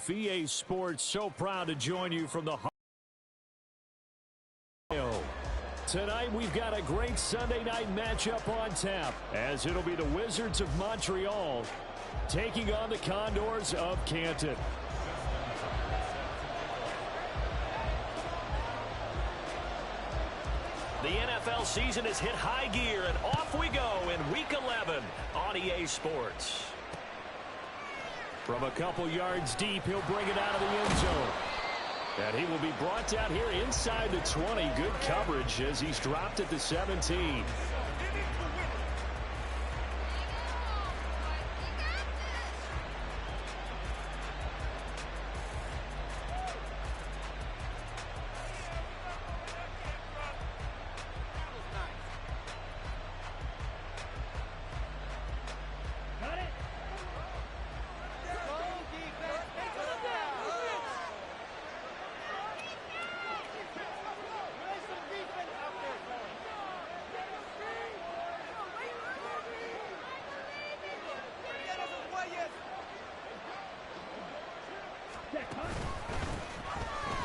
EA Sports, so proud to join you from the Tonight we've got a great Sunday night matchup on tap, as it'll be the Wizards of Montreal taking on the Condors of Canton. The NFL season has hit high gear, and off we go in Week 11 on EA Sports. From a couple yards deep, he'll bring it out of the end zone. And he will be brought down here inside the 20. Good coverage as he's dropped at the 17.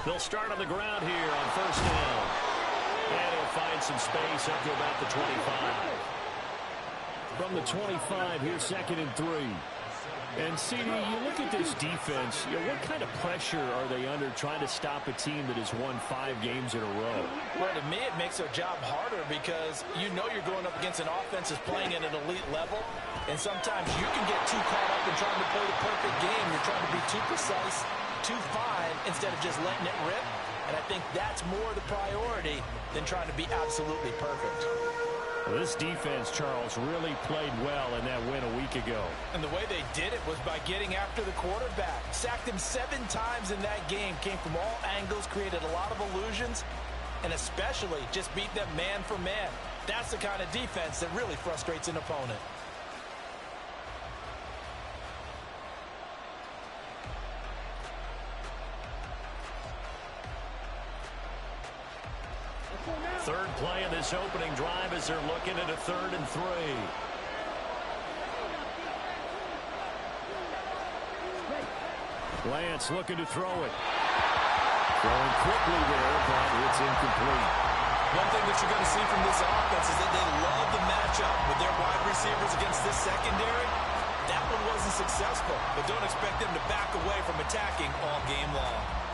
They'll start on the ground here on first down. And he'll find some space up to about the 25. From the 25, here's 2nd and 3. And, CD, you look at this defense, what kind of pressure are they under trying to stop a team that has won 5 games in a row? Well, to me, it makes their job harder because you know you're going up against an offense that's playing at an elite level, and sometimes you can get too caught up in trying to play the perfect game. You're trying to be too precise, too fine, instead of just letting it rip. And I think that's more the priority than trying to be absolutely perfect. Well, this defense, Charles, really played well in that win a week ago. And the way they did it was by getting after the quarterback. Sacked him 7 times in that game. Came from all angles, created a lot of illusions, and especially just beat them man for man. That's the kind of defense that really frustrates an opponent. Third play of this opening drive as they're looking at a 3rd and 3. Lance looking to throw it. Throwing quickly there, but it's incomplete. One thing that you're going to see from this offense is that they love the matchup with their wide receivers against this secondary. That one wasn't successful, but don't expect them to back away from attacking all game long.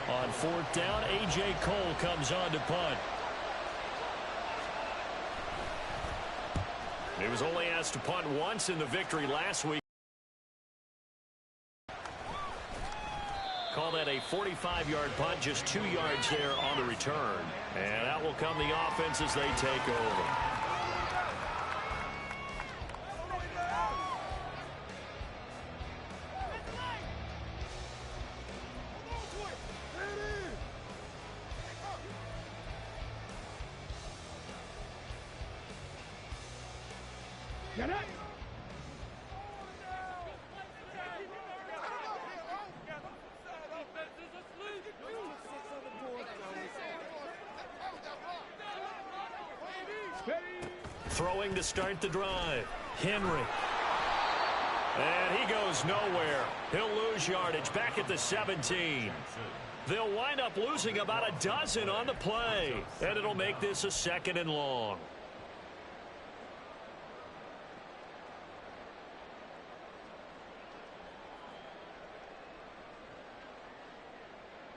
On 4th down, A.J. Cole comes on to punt. He was only asked to punt once in the victory last week. Call that a 45-yard punt, just 2 yards there on the return. And out will come the offense as they take over. Throwing to start the drive. Henry. And he goes nowhere. He'll lose yardage back at the 17. They'll wind up losing about a dozen on the play. And it'll make this a 2nd and long.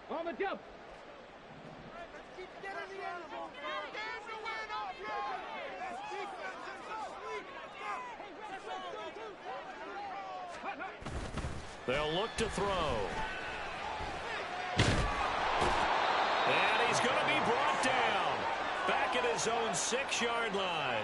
On the jump. They'll look to throw. And he's going to be brought down. Back at his own 6-yard line.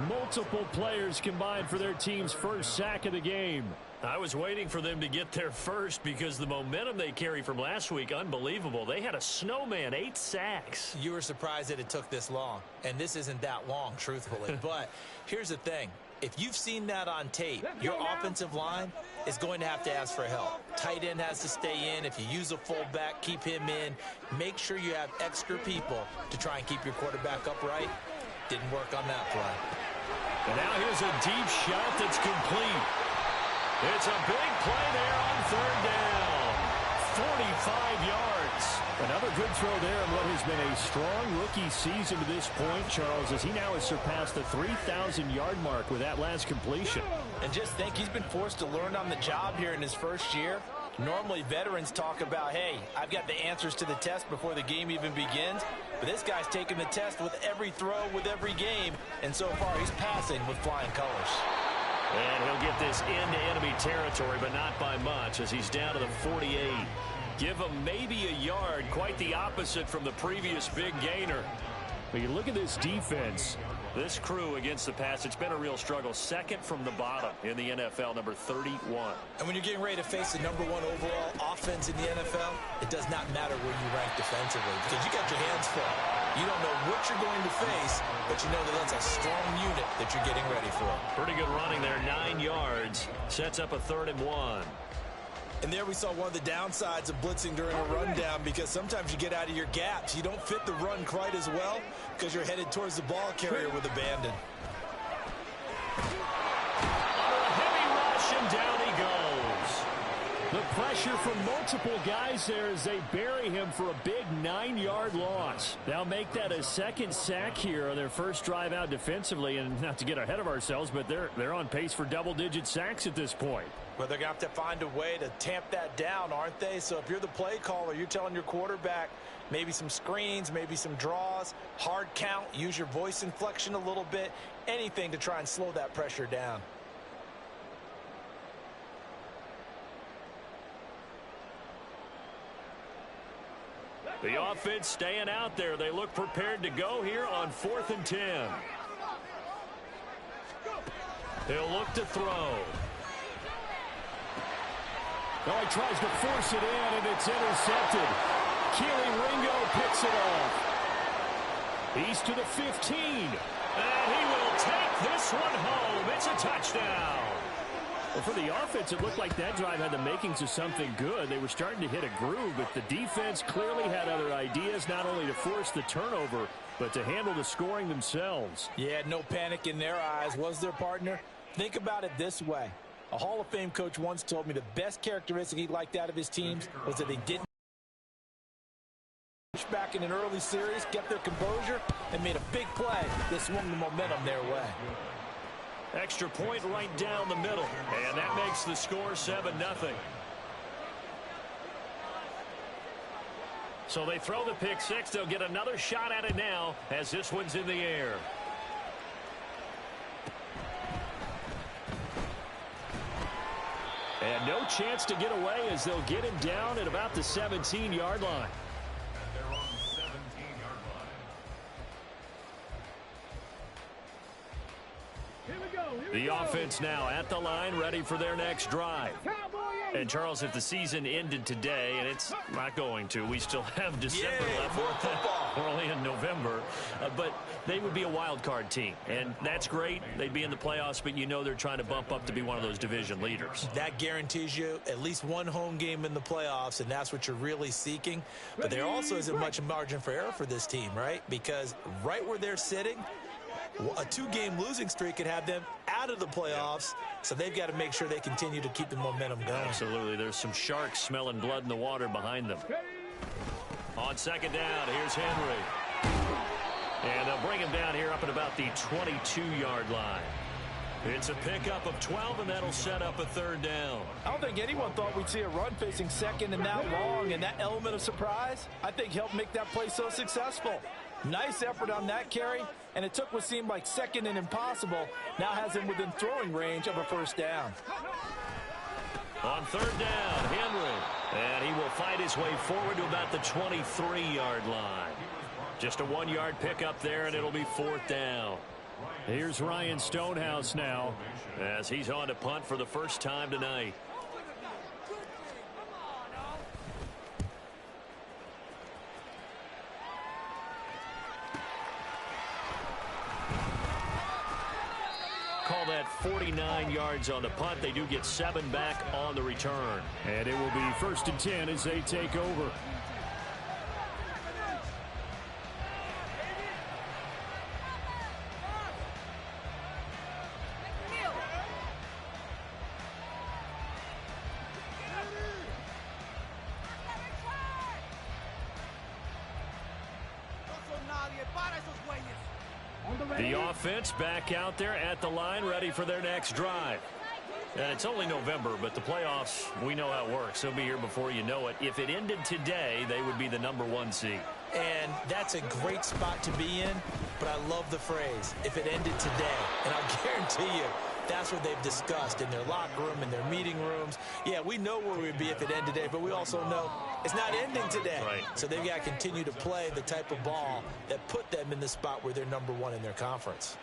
Multiple players combined for their team's first sack of the game. I was waiting for them to get there first because the momentum they carry from last week, unbelievable. They had a snowman, 8 sacks. You were surprised that it took this long, and this isn't that long, truthfully. But here's the thing. If you've seen that on tape, your offensive line is going to have to ask for help. Tight end has to stay in. If you use a fullback, keep him in. Make sure you have extra people to try and keep your quarterback upright. Didn't work on that play. And now here's a deep shot that's complete. It's a big play there on third down. 45 yards. Another good throw there in what has been a strong rookie season to this point, Charles, as he now has surpassed the 3,000-yard mark with that last completion. And just think, he's been forced to learn on the job here in his first year. Normally, veterans talk about, hey, I've got the answers to the test before the game even begins. But this guy's taking the test with every throw, with every game. And so far, he's passing with flying colors. And he'll get this into enemy territory, but not by much, as he's down to the 48. Give him maybe a yard, quite the opposite from the previous big gainer. But you look at this defense, this crew against the pass, it's been a real struggle. Second from the bottom in the NFL, number 31. And when you're getting ready to face the #1 overall offense in the NFL, it does not matter where you rank defensively because you got your hands full. You don't know what you're going to face, but you know that that's a strong unit that you're getting ready for. Pretty good running there, 9 yards. Sets up a 3rd and 1. And there we saw one of the downsides of blitzing during a rundown because sometimes you get out of your gaps. You don't fit the run quite as well because you're headed towards the ball carrier with abandon. Under a heavy rush, and down he goes. The pressure from multiple guys there as they bury him for a big 9-yard loss. They'll make that a second sack here on their first drive out defensively. And not to get ahead of ourselves, but they're on pace for double-digit sacks at this point. Well, they're going to have to find a way to tamp that down, aren't they? So if you're the play caller, you're telling your quarterback maybe some screens, maybe some draws, hard count, use your voice inflection a little bit, anything to try and slow that pressure down. The offense staying out there. They look prepared to go here on 4th and 10. He'll look to throw. Well, he tries to force it in, and it's intercepted. Keely Ringo picks it off. He's to the 15. And he will take this one home. It's a touchdown. Well, for the offense, it looked like that drive had the makings of something good. They were starting to hit a groove, but the defense clearly had other ideas, not only to force the turnover, but to handle the scoring themselves. Yeah, no panic in their eyes, was there, partner? Think about it this way. A Hall of Fame coach once told me the best characteristic he liked out of his teams was that they didn't push back in an early series, kept their composure, and made a big play that swung the momentum their way. Extra point right down the middle, and that makes the score 7-0. So they throw the pick six. They'll get another shot at it now as this one's in the air. And no chance to get away as they'll get him down at about the 17-yard line. They're on the 17-yard line. The offense now at the line, ready for their next drive. And, Charles, if the season ended today, and it's not going to, we still have December left. We're only in November. But they would be a wild card team, and that's great. They'd be in the playoffs, but you know they're trying to bump up to be one of those division leaders. That guarantees you at least one home game in the playoffs, and that's what you're really seeking. But there also isn't much margin for error for this team, right? Because right where they're sitting, a 2-game losing streak could have them out of the playoffs, so they've got to make sure they continue to keep the momentum going. Absolutely. There's some sharks smelling blood in the water behind them. On second down, here's Henry. And they'll bring him down here up at about the 22-yard line. It's a pickup of 12, and that'll set up a 3rd down. I don't think anyone thought we'd see a run facing second and that long, and that element of surprise, I think, helped make that play so successful. Nice effort on that carry, and it took what seemed like second and impossible, now has him within throwing range of a 1st down. On 3rd down, Henry. And he will fight his way forward to about the 23-yard line. Just a 1-yard pickup there, and it'll be 4th down. Here's Ryan Stonehouse now, as he's on to punt for the first time tonight. Call that 49 yards on the punt. They do get 7 back on the return. And it will be 1st and 10 as they take over. The offense back out there at the line, ready for their next drive. And it's only November, but the playoffs, we know how it works. They'll be here before you know it. If it ended today, they would be the #1 seed. And that's a great spot to be in, but I love the phrase, if it ended today. And I'll guarantee you, that's what they've discussed in their locker room, in their meeting rooms. Yeah, we know where we'd be if it ended today, but we also know it's not ending today. Right. So they've got to continue to play the type of ball that put them in the spot where they're #1 in their conference.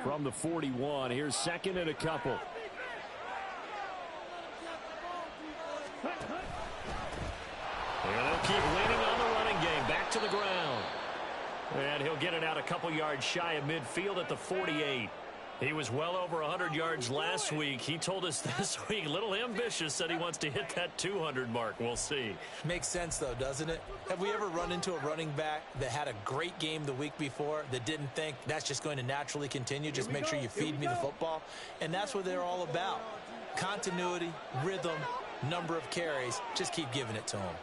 From the 41, here's second and a couple. And they'll keep leaning on the running game. Back to the ground. And he'll get it out a couple yards shy of midfield at the 48. He was well over 100 yards last week. He told us this week, a little ambitious, said he wants to hit that 200 mark. We'll see. Makes sense, though, doesn't it? Have we ever run into a running back that had a great game the week before that didn't think that's just going to naturally continue? Just make sure you feed me the football. And that's what they're all about. Continuity, rhythm, number of carries. Just keep giving it to them.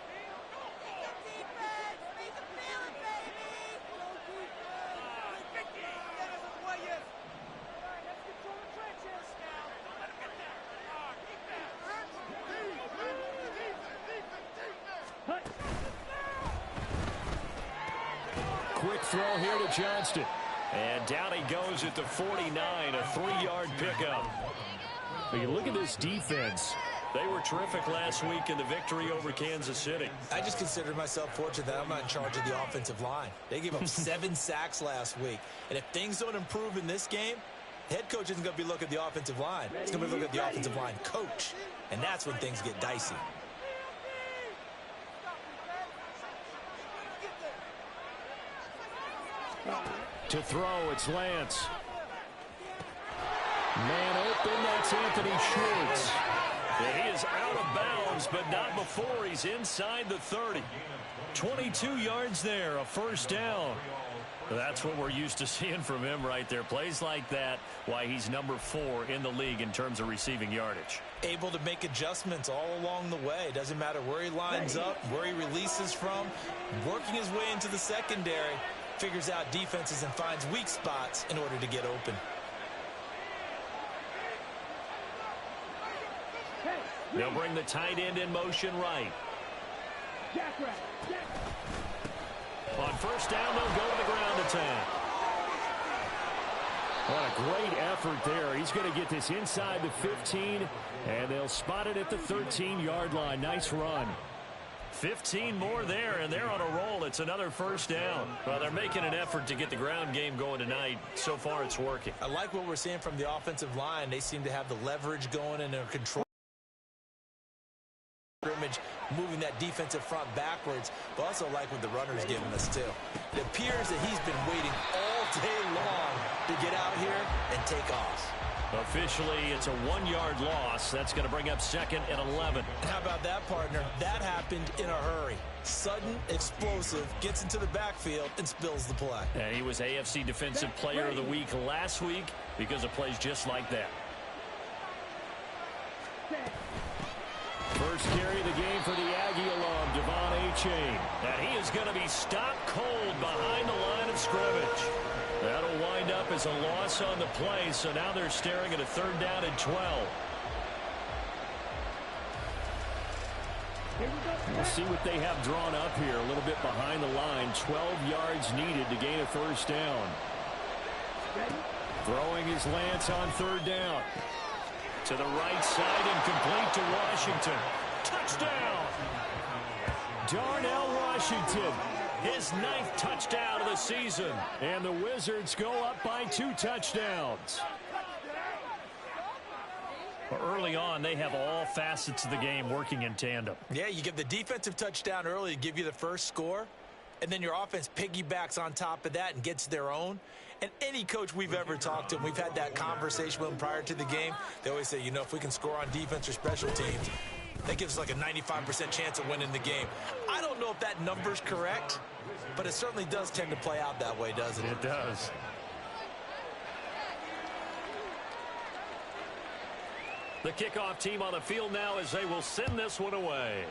Quick throw here to Johnston. And down he goes at the 49, a 3-yard pickup. But you look at this defense. They were terrific last week in the victory over Kansas City. I just consider myself fortunate that I'm not in charge of the offensive line. They gave up 7 sacks last week. And if things don't improve in this game, head coach isn't going to be looking at the offensive line. He's going to be looking at the offensive line coach. And that's when things get dicey. To throw, it's Lance. Man open, that's Anthony Schwartz. And he is out of bounds, but not before he's inside the 30. 22 yards there, a first down. That's what we're used to seeing from him right there. Plays like that, why he's #4 in the league in terms of receiving yardage. Able to make adjustments all along the way. Doesn't matter where he lines up, where he releases from. Working his way into the secondary. Figures out defenses and finds weak spots in order to get open. They'll bring the tight end in motion right. On first down, they'll go to the ground attack. What a great effort there. He's going to get this inside the 15, and they'll spot it at the 13-yard line. Nice run. 15 more there, and they're on a roll. It's another first down. Well, they're making an effort to get the ground game going tonight. So far, it's working. I like what we're seeing from the offensive line. They seem to have the leverage going and their control. Moving that defensive front backwards, but also like what the runner's giving us, too. It appears that he's been waiting all day long to get out here and take off. Officially, it's a 1-yard loss. That's going to bring up second and 11. How about that, partner? That happened in a hurry. Sudden, explosive, gets into the backfield, and spills the play. And he was AFC Defensive Player of the Week last week because of plays just like that. First carry of the game for the Aggie alum, Devon Achane. And he is going to be stopped cold behind the line of scrimmage. That'll wind up as a loss on the play, so now they're staring at a 3rd down and 12. We'll see what they have drawn up here a little bit behind the line. 12 yards needed to gain a first down. Throwing is Lance on 3rd down. To the right side and complete to Washington. Touchdown! Darnell Washington, his 9th touchdown of the season. And the Wizards go up by 2 touchdowns. Early on, they have all facets of the game working in tandem. Yeah, you give the defensive touchdown early to give you the first score, and then your offense piggybacks on top of that and gets their own. And any coach we've ever talked to, and we've had that conversation with them prior to the game, they always say, you know, if we can score on defense or special teams, That gives us like a 95% chance of winning the game. I don't know if that number's correct, but it certainly does tend to play out that way, doesn't it? It does. The kickoff team on the field now as they will send this one away.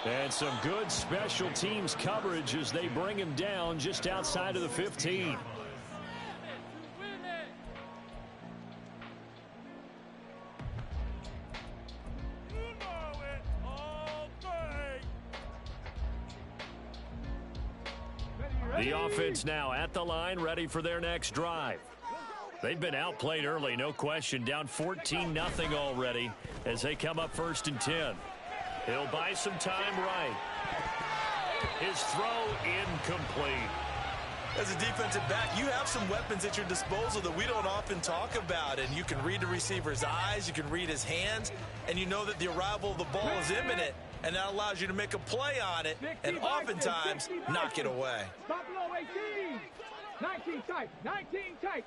And some good special teams coverage as they bring him down just outside of the 15. The offense now at the line, ready for their next drive. They've been outplayed early, no question, down 14-0 already as they come up 1st and 10. He'll buy some time right. His throw incomplete. As a defensive back, you have some weapons at your disposal that we don't often talk about, and you can read the receiver's eyes, you can read his hands, and you know that the arrival of the ball is imminent, and that allows you to make a play on it and oftentimes knock it away. Stop below 18. 19 tight. 19 tight.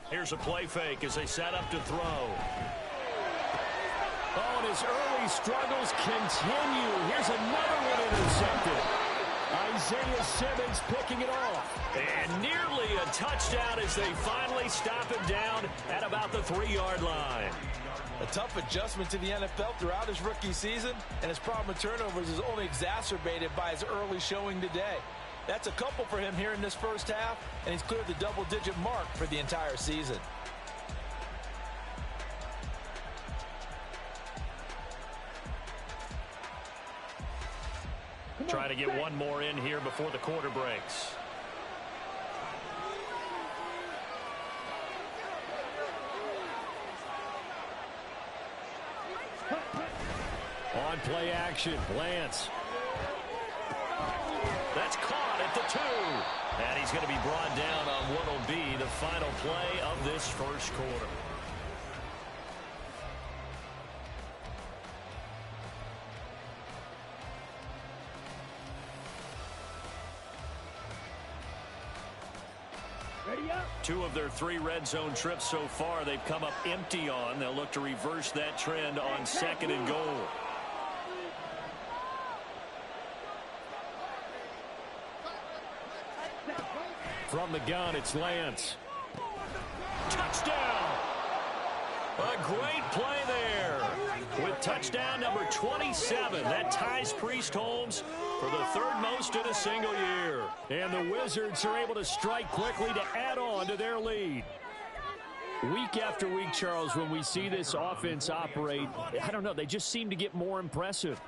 Here's a play fake as they set up to throw. Oh, and his early struggles continue. Here's another one intercepted. Isaiah Simmons picking it off. And nearly a touchdown as they finally stop him down at about the 3-yard line. A tough adjustment to the NFL throughout his rookie season, and his problem with turnovers is only exacerbated by his early showing today. That's a couple for him here in this first half, and he's cleared the double-digit mark for the entire season. Try to get one more in here before the quarter breaks. On play action, Lance. That's caught at the 2. And he's going to be brought down on what will be the final play of this first quarter. Ready up. 2 of their 3 red zone trips so far they've come up empty on. They'll look to reverse that trend on 2nd and goal. From the gun, it's Lance. Touchdown! A great play there. With touchdown number 27, that ties Priest Holmes for the 3rd most in a single year. And the Wizards are able to strike quickly to add on to their lead. Week after week, Charles, when we see this offense operate, I don't know, they just seem to get more impressive.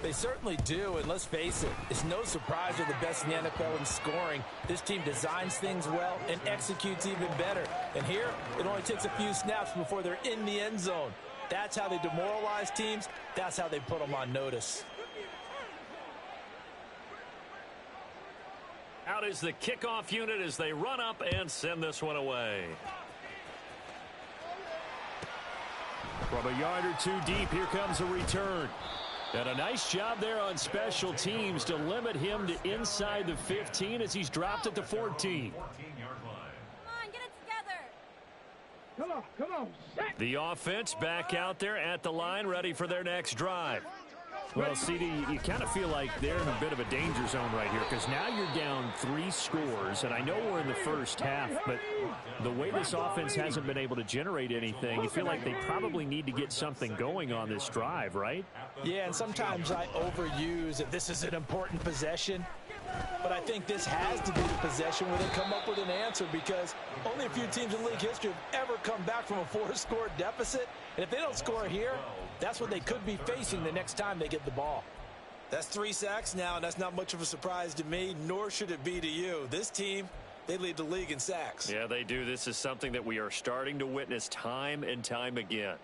They certainly do, and let's face it, it's no surprise they're the best in the NFL in scoring. This team designs things well and executes even better. And here, it only takes a few snaps before they're in the end zone. That's how they demoralize teams. That's how they put them on notice. Out is the kickoff unit as they run up and send this one away. From a yard or 2 deep, here comes a return. And a nice job there on special teams to limit him to inside the 15 as he's dropped at the 14. 14-yard line. Come on, get it together. Come on. Set. The offense back out there at the line, ready for their next drive. Well, CD, you kind of feel like they're in a bit of a danger zone right here because now you're down 3 scores, and I know we're in the first half, but the way this offense hasn't been able to generate anything, you feel like they probably need to get something going on this drive, right? Yeah, and sometimes I overuse that this is an important possession, but I think this has to be the possession where they come up with an answer because only a few teams in league history have ever come back from a 4-score deficit, and if they don't score here, that's what they could be facing the next time they get the ball. That's 3 sacks now, and that's not much of a surprise to me, nor should it be to you. This team, they lead the league in sacks. Yeah, they do. This is something that we are starting to witness time and time again.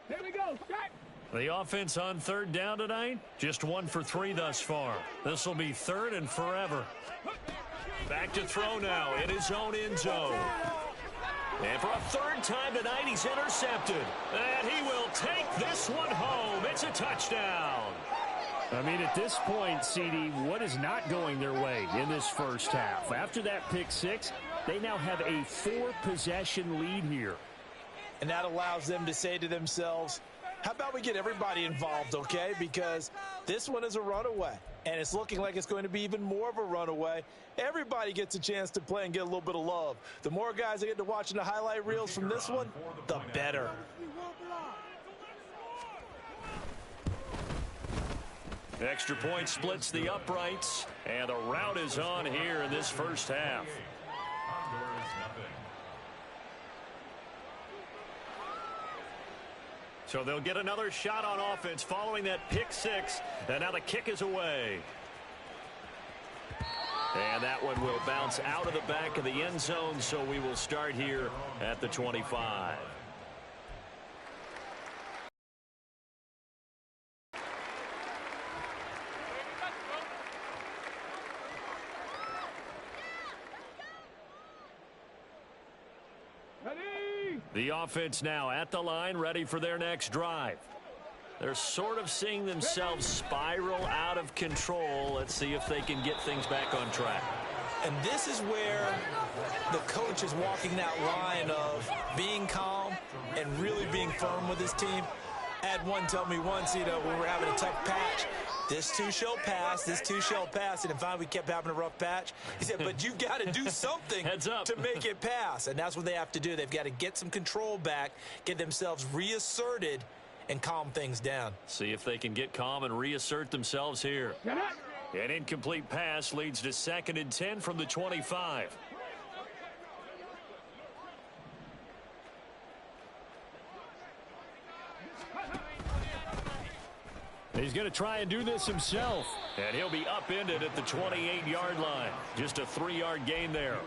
Here we go. Set. The offense on 3rd down tonight, just 1 for 3 thus far. This will be 3rd and forever. Back to throw now in his own end zone. And for a 3rd time tonight, he's intercepted. And he will take this one home. It's a touchdown. I mean, at this point, CD, what is not going their way in this first half? After that pick six, they now have a 4-possession lead here. And that allows them to say to themselves, how about we get everybody involved, okay? Because this one is a runaway, and it's looking like it's going to be even more of a runaway. Everybody gets a chance to play and get a little bit of love. The more guys that get to watching the highlight reels from this one, the better. Extra point splits the uprights, and the rout is on here in this first half. So they'll get another shot on offense following that pick six, and now the kick is away. And that one will bounce out of the back of the end zone, so we will start here at the 25. The offense now at the line, ready for their next drive. They're sort of seeing themselves spiral out of control. Let's see if they can get things back on track. And this is where the coach is walking that line of being calm and really being firm with his team. I had one tell me once, when we were having a tough patch, this too shall pass, this too shall pass. And finally we kept having a rough patch. He said, but you've got to do something to make it pass. And that's what they have to do. They've got to get some control back, get themselves reasserted, and calm things down. See if they can get calm and reassert themselves here. An incomplete pass leads to 2nd and 10 from the 25. He's going to try and do this himself. And he'll be upended at the 28-yard line. Just a 3-yard gain there.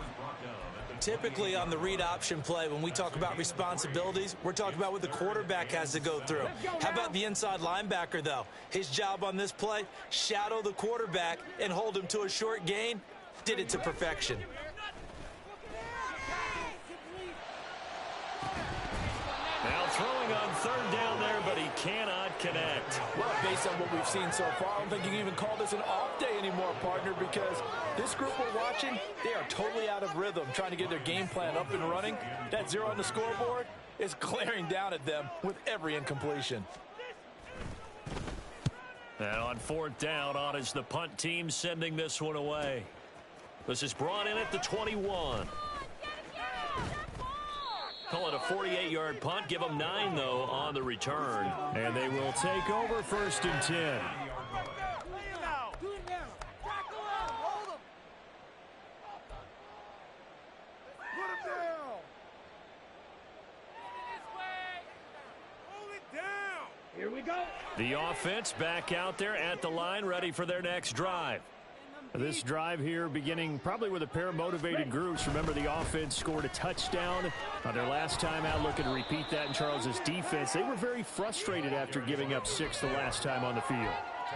Typically on the read option play, when we talk about responsibilities, we're talking about what the quarterback has to go through. How about the inside linebacker, though? His job on this play, shadow the quarterback and hold him to a short gain. Did it to perfection. Now throwing on 3rd down there, but he cannot connect. Well, based on what we've seen so far, I don't think you can even call this an off day anymore, partner, because this group we're watching, they are totally out of rhythm, trying to get their game plan up and running. That 0 on the scoreboard is glaring down at them with every incompletion. And on 4th down, on is the punt team sending this one away. This is brought in at the 21. Call it a 48-yard punt. Give them 9, though, on the return. And they will take over 1st and 10. Here we go. The offense back out there at the line, ready for their next drive. This drive here beginning probably with a pair of motivated groups. Remember, the offense scored a touchdown on their last time out. Looking to repeat that in Charles's defense. They were very frustrated after giving up 6 the last time on the field.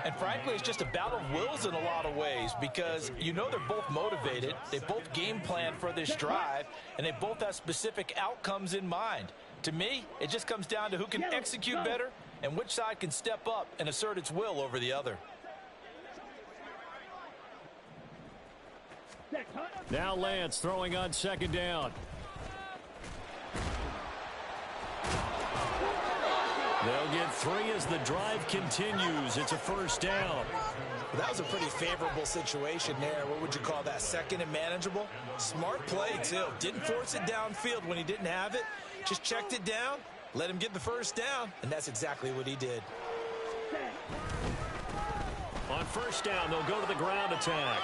And frankly, it's just a battle of wills in a lot of ways, because they're both motivated. They both game plan for this drive, and they both have specific outcomes in mind. To me, it just comes down to who can execute better and which side can step up and assert its will over the other. Now Lance throwing on 2nd down. They'll get 3 as the drive continues. It's a 1st down. Well, that was a pretty favorable situation there. What would you call that? 2nd and manageable? Smart play, too. Didn't force it downfield when he didn't have it. Just checked it down, let him get the 1st down, and that's exactly what he did. On 1st down, they'll go to the ground attack.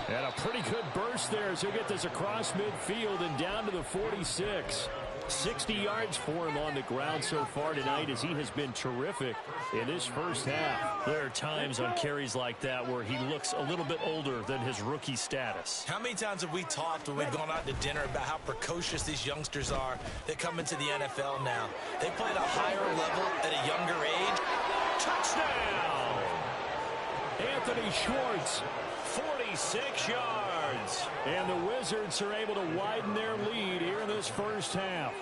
And a pretty good burst there as he'll get this across midfield and down to the 46. 60 yards for him on the ground so far tonight, as he has been terrific in his first half. There are times on carries like that where he looks a little bit older than his rookie status. How many times have we talked when we've gone out to dinner about how precocious these youngsters are that come into the NFL now? They play at a higher level at a younger age. Touchdown! Anthony Schwartz, 46 yards. And the Wizards are able to widen their lead here in this first half.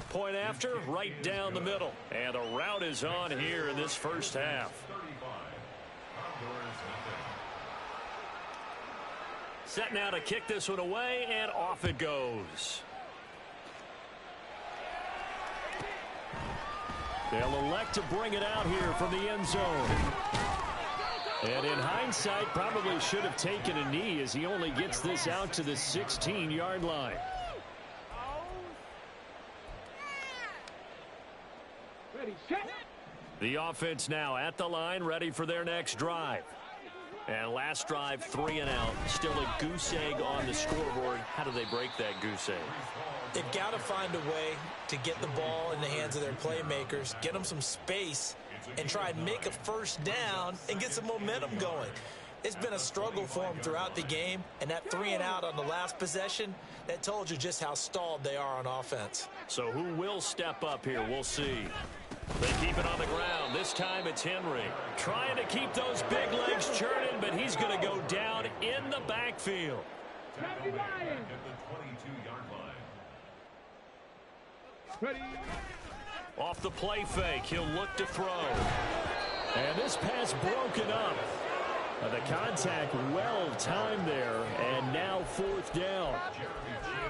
Point after, right down the middle. And the route is on here in this first half. Set now to kick this one away, and off it goes. They'll elect to bring it out here from the end zone. And in hindsight, probably should have taken a knee as he only gets this out to the 16-yard line. Ready, set. The offense now at the line, ready for their next drive. And last drive, 3 and out. Still a goose egg on the scoreboard. How do they break that goose egg? They've got to find a way to get the ball in the hands of their playmakers, get them some space, and try and make a first down and get some momentum going. It's been a struggle for them throughout the game, and that 3 and out on the last possession, that told you just how stalled they are on offense. So who will step up here? We'll see. They keep it on the ground. This time it's Henry. Trying to keep those big legs churning, but he's going to go down in the backfield. Ready. Off the play fake, he'll look to throw. And this pass broken up. The contact well timed there, and now 4th down.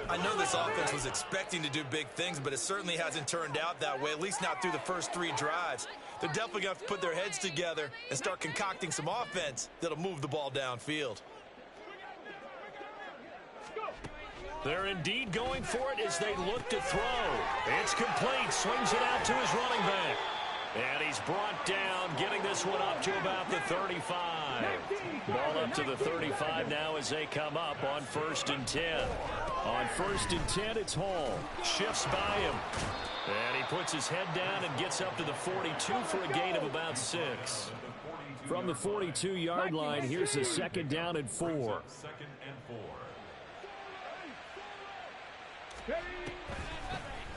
I know this offense was expecting to do big things, but it certainly hasn't turned out that way, at least not through the first 3 drives. They're definitely going to have to put their heads together and start concocting some offense that'll move the ball downfield. They're indeed going for it as they look to throw. It's complete. Swings it out to his running back. And he's brought down, getting this one up to about the 35. Ball up to the 35 now as they come up on 1st and 10. On 1st and 10, it's Hall. Shifts by him. And he puts his head down and gets up to the 42 for a gain of about 6. From the 42-yard line, here's a 2nd down and 4.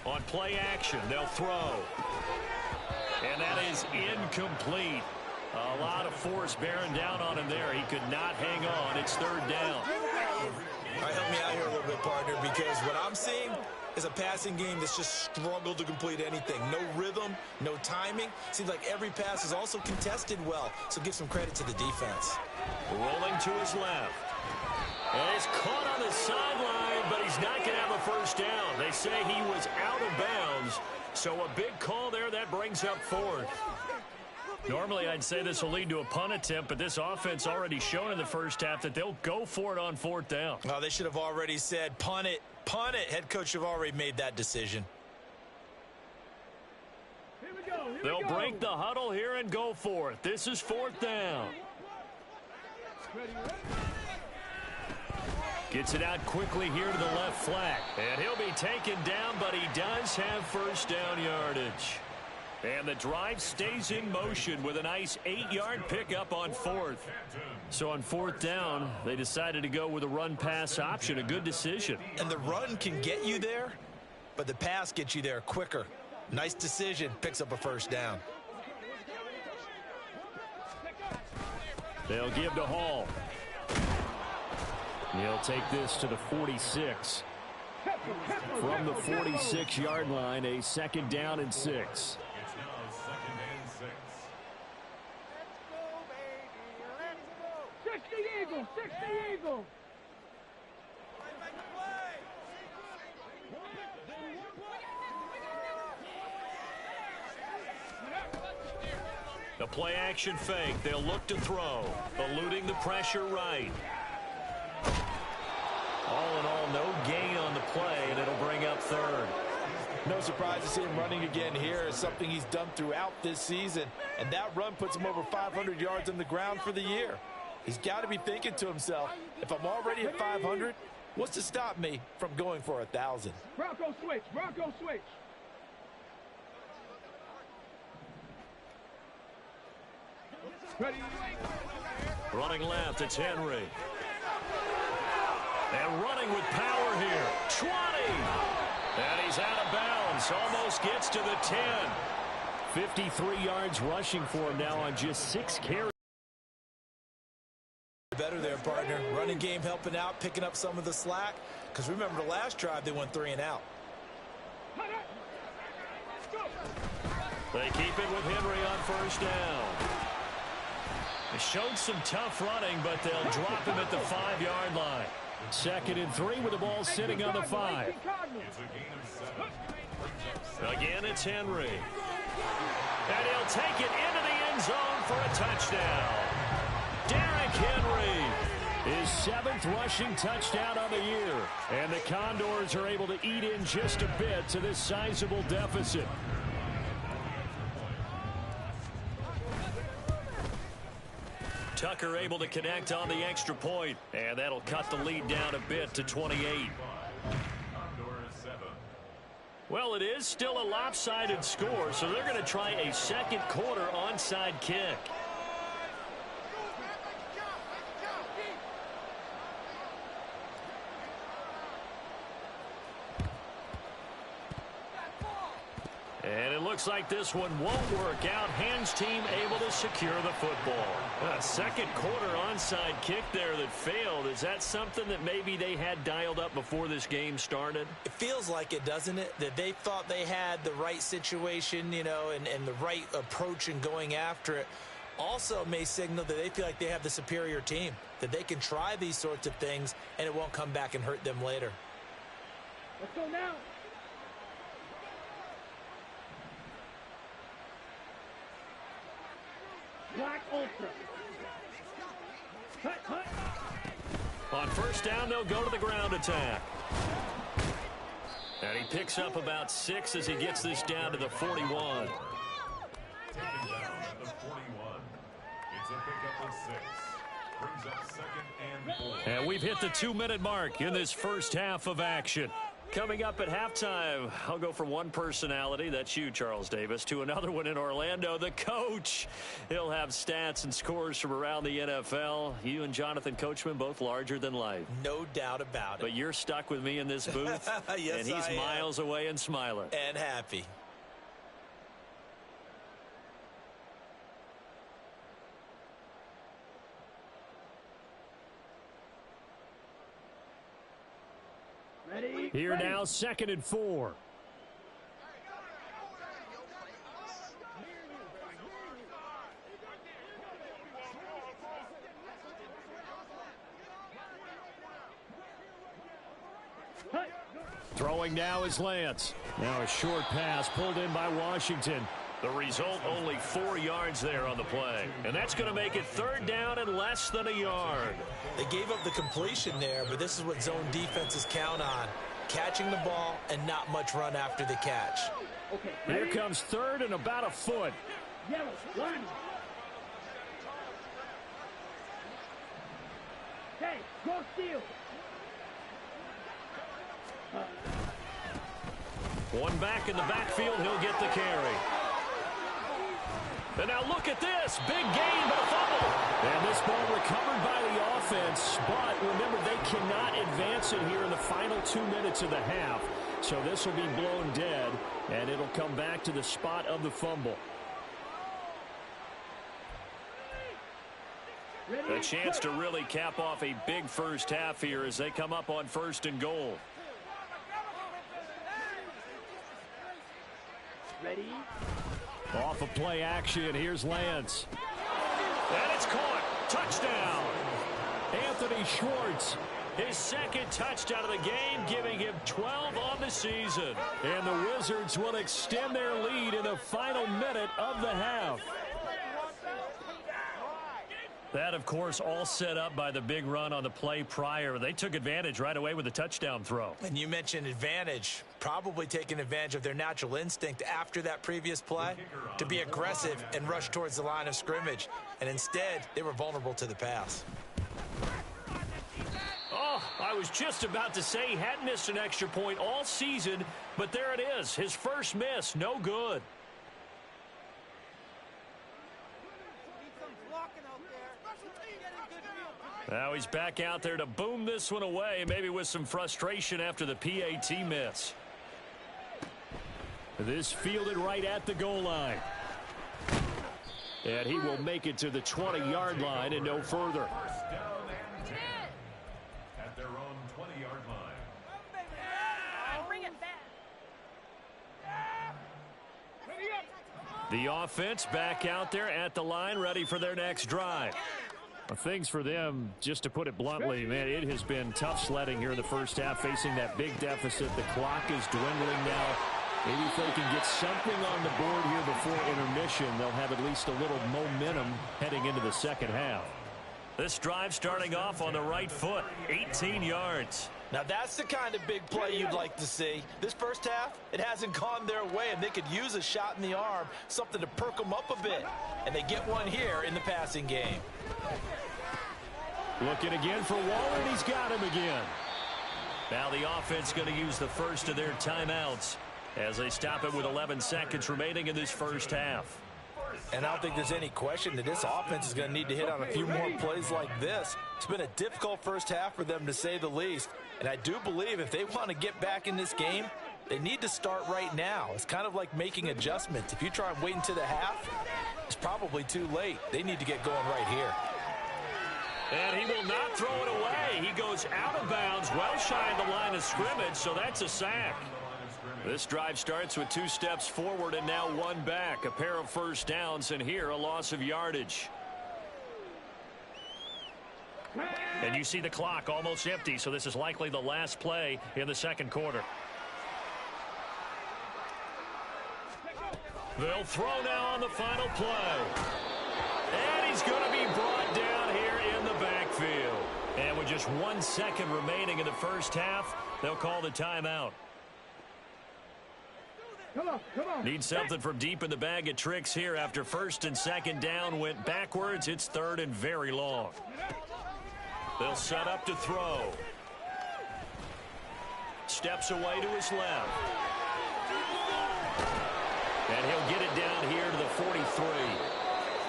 On play action, they'll throw. And that is incomplete. A lot of force bearing down on him there. He could not hang on. It's 3rd down. All right, help me out here a little bit, partner, because what I'm seeing is a passing game that's just struggled to complete anything. No rhythm, no timing. Seems like every pass is also contested well, so give some credit to the defense. Rolling to his left. And he's caught on the sideline, but he's not going to have a first down. They say he was out of bounds, so a big call there. That brings up 4th. Normally, I'd say this will lead to a punt attempt, but this offense already shown in the first half that they'll go for it on 4th down. Oh, they should have already said, punt it, punt it. Head coach have already made that decision. They'll break the huddle here and go for it. This is 4th down. Gets it out quickly here to the left flat. And he'll be taken down, but he does have first down yardage. And the drive stays in motion with a nice 8-yard pickup on 4th. So on 4th down, they decided to go with a run-pass option. A good decision. And the run can get you there, but the pass gets you there quicker. Nice decision. Picks up a first down. They'll give to Hall. He'll take this to the 46. From the 46-yard line, a 2nd down and 6. 60 Eagles, 60 Eagles. The play action fake. They'll look to throw. Eluding the pressure right. All in all, no gain on the play, and it'll bring up 3rd. No surprise to see him running again here. It's something he's done throughout this season, and that run puts him over 500 yards on the ground for the year. He's got to be thinking to himself, if I'm already at 500, what's to stop me from going for 1,000? Bronco switch, Bronco switch. Ready. Running left, it's Henry. And running with power here. 20! And he's out of bounds. Almost gets to the 10. 53 yards rushing for him now on just 6 carries. Better there, partner. Running game helping out, picking up some of the slack. Because remember the last drive, they went 3 and out. They keep it with Henry on first down. They showed some tough running, but they'll drop him at the 5-yard line. 2nd and 3 with the ball sitting on the 5. Again, it's Henry. And he'll take it into the end zone for a touchdown. Derrick Henry, his 7th rushing touchdown on the year. And the Condors are able to eat in just a bit to this sizable deficit. Tucker able to connect on the extra point, and that'll cut the lead down a bit to 28. Well, it is still a lopsided score, so they're going to try a second quarter onside kick. And it looks like this one won't work out. Hands team able to secure the football. A second quarter onside kick there that failed. Is that something that maybe they had dialed up before this game started? It feels like it, doesn't it? That they thought they had the right situation, you know, and the right approach in going after it. Also may signal that they feel like they have the superior team, that they can try these sorts of things and it won't come back and hurt them later. Let's go now. Black Ultra. Hut, hut. On first down, they'll go to the ground attack. And he picks up about 6 as he gets this down to the 41. Taken down at the 41. It's a pickup of 6. Brings up 2nd and 4. And we've hit the 2-minute mark in this first half of action. Coming up at halftime, I'll go from one personality, that's you, Charles Davis, to another one in Orlando, the coach. He'll have stats and scores from around the NFL. You and Jonathan Coachman, both larger than life. No doubt about it. But you're stuck with me in this booth, yes, and he's miles away and smiling. And happy. Ready? Here now, 2nd and 4. Throwing now is Lance. Now a short pass pulled in by Washington. The result, only 4 yards there on the play. And that's going to make it 3rd down and less than a yard. They gave up the completion there, but this is what zone defenses count on. Catching the ball and not much run after the catch. Okay. Here comes 3rd and about a foot. Yellow. One. Hey, go steal. One back in the backfield, he'll get the carry. And now look at this. Big gain, but a fumble. And this ball recovered by the offense. But remember, they cannot advance it here in the final 2 minutes of the half. So this will be blown dead, and it'll come back to the spot of the fumble. A chance to really cap off a big first half here as they come up on 1st and goal. Ready? Off of play action, here's Lance. And it's caught. Touchdown. Anthony Schwartz. His 2nd touchdown of the game, giving him 12 on the season. And the Wizards will extend their lead in the final minute of the half. That, of course, all set up by the big run on the play prior. They took advantage right away with the touchdown throw. And you mentioned advantage, probably taking advantage of their natural instinct after that previous play to be aggressive and rush towards the line of scrimmage. And instead, they were vulnerable to the pass. Oh, I was just about to say he hadn't missed an extra point all season, but there it is. His first miss, no good. Now he's back out there to boom this one away, maybe with some frustration after the PAT miss. This fielded right at the goal line. And he will make it to the 20-yard line and no further. First down and 10 at their own 20-yard line. Bring it back. The offense back out there at the line, ready for their next drive. Well, things for them, just to put it bluntly, man, it has been tough sledding here in the first half, facing that big deficit. The clock is dwindling now. Maybe if they can get something on the board here before intermission, they'll have at least a little momentum heading into the second half. This drive starting off on the right foot, 18 yards. Now that's the kind of big play you'd like to see. This first half, it hasn't gone their way, and they could use a shot in the arm, something to perk them up a bit. And they get one here in the passing game. Looking again for Waller, and he's got him again. Now the offense going to use the first of their timeouts as they stop it with 11 seconds remaining in this first half. And I don't think there's any question that this offense is going to need to hit on a few more plays like this. It's been a difficult first half for them, to say the least. And I do believe if they want to get back in this game, they need to start right now. It's kind of like making adjustments. If you try and wait until the half, it's probably too late. They need to get going right here. And he will not throw it away. He goes out of bounds, well shy of the line of scrimmage, so that's a sack. This drive starts with 2 steps forward and now 1 back. A pair of first downs, and here a loss of yardage. And you see the clock almost empty, so this is likely the last play in the second quarter. They'll throw now on the final play. And he's going to be brought down here in the backfield. And with just 1 second remaining in the first half, they'll call the timeout. Come on. Need something from deep in the bag of tricks here after first and second down went backwards. It's third and very long. They'll set up to throw. Steps away to his left. And he'll get it down here to the 43.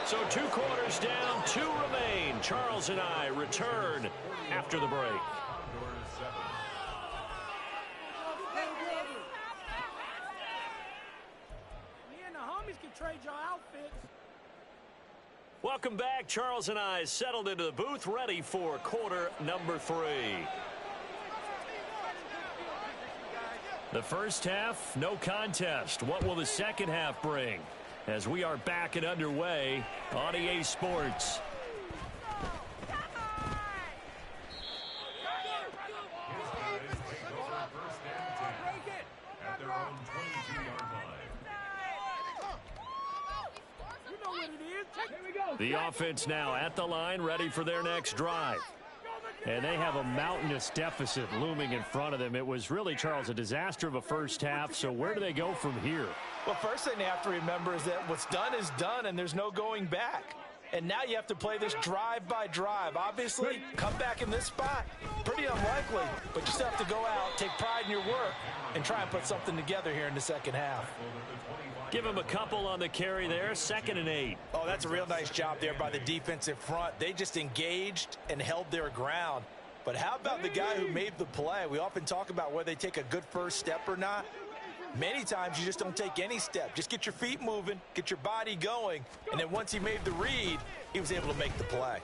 So 2 quarters down, 2 remain. Charles and I return after the break. Trade your outfits. Welcome back. Charles and I settled into the booth, ready for quarter number 3. The first half, no contest. What will the second half bring? As we are back and underway on EA Sports. The offense now at the line, ready for their next drive. And they have a mountainous deficit looming in front of them. It was really, Charles, a disaster of a first half. So where do they go from here? Well, first thing they have to remember is that what's done is done, and there's no going back. And now you have to play this drive by drive. Obviously, come back in this spot, pretty unlikely. But you still have to go out, take pride in your work, and try and put something together here in the second half. Give him a couple on the carry there, 2nd and 8. Oh, that's a real nice job there by the defensive front. They just engaged and held their ground. But how about the guy who made the play? We often talk about whether they take a good first step or not. Many times you just don't take any step. Just get your feet moving, get your body going, and then once he made the read, he was able to make the play.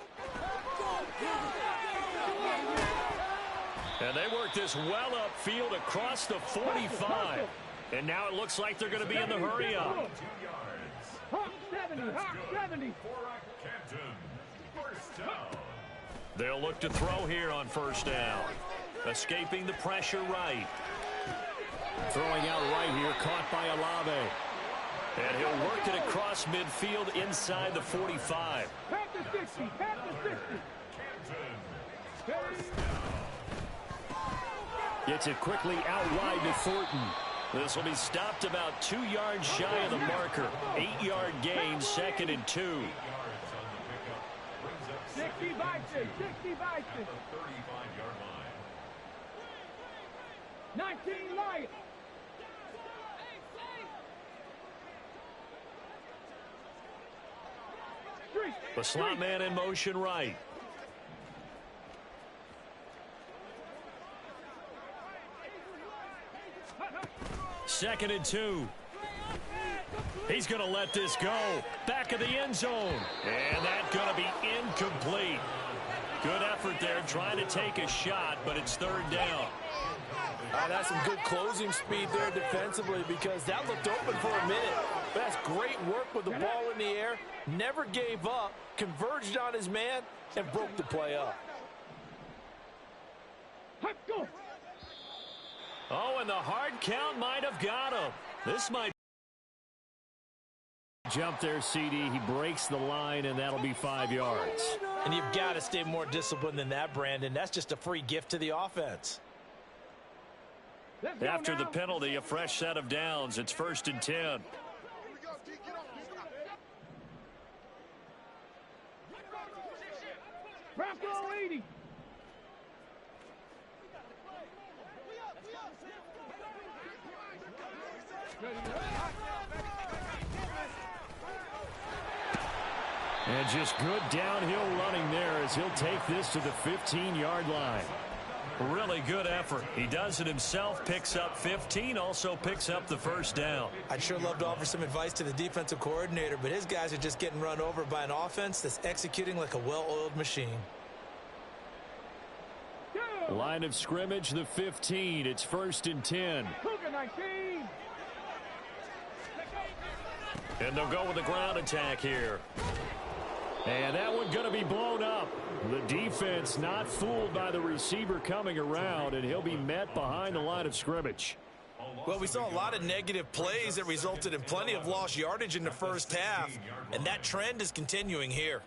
And they work this well upfield across the 45. And now it looks like they're going to be in the hurry up. Hawk 70. They'll look to throw here on first down. Escaping the pressure right. Throwing out right here, caught by Olave. And he'll work it across midfield inside the 45. Pat the 60. Gets it quickly out wide to Thornton. This will be stopped about 2 yards shy of the marker. 8-yard gain, 2nd and 2. 60 by 6. 19 Lions. The slot man in motion right. Second and 2. He's going to let this go. Back of the end zone. And that's going to be incomplete. Good effort there trying to take a shot, but it's 3rd down. That's some good closing speed there defensively, because that looked open for a minute. That's great work with the ball in the air. Never gave up, converged on his man, and broke the play up. Oh, and the hard count might have got him. This might jump there, CD. He breaks the line, and that'll be 5 yards. And you've got to stay more disciplined than that, Brandon. That's just a free gift to the offense. After the penalty, a fresh set of downs. It's 1st and 10. Bronco 80. And just good downhill running there as he'll take this to the 15-yard line. Really good effort. He does it himself, picks up 15, also picks up the first down. I'd sure love to offer some advice to the defensive coordinator, but his guys are just getting run over by an offense that's executing like a well-oiled machine. Line of scrimmage, the 15. It's 1st and 10. And they'll go with the ground attack here. And that one going to be blown up. The defense not fooled by the receiver coming around, and he'll be met behind the line of scrimmage. Well, we saw a lot of negative plays that resulted in plenty of lost yardage in the first half, and that trend is continuing here.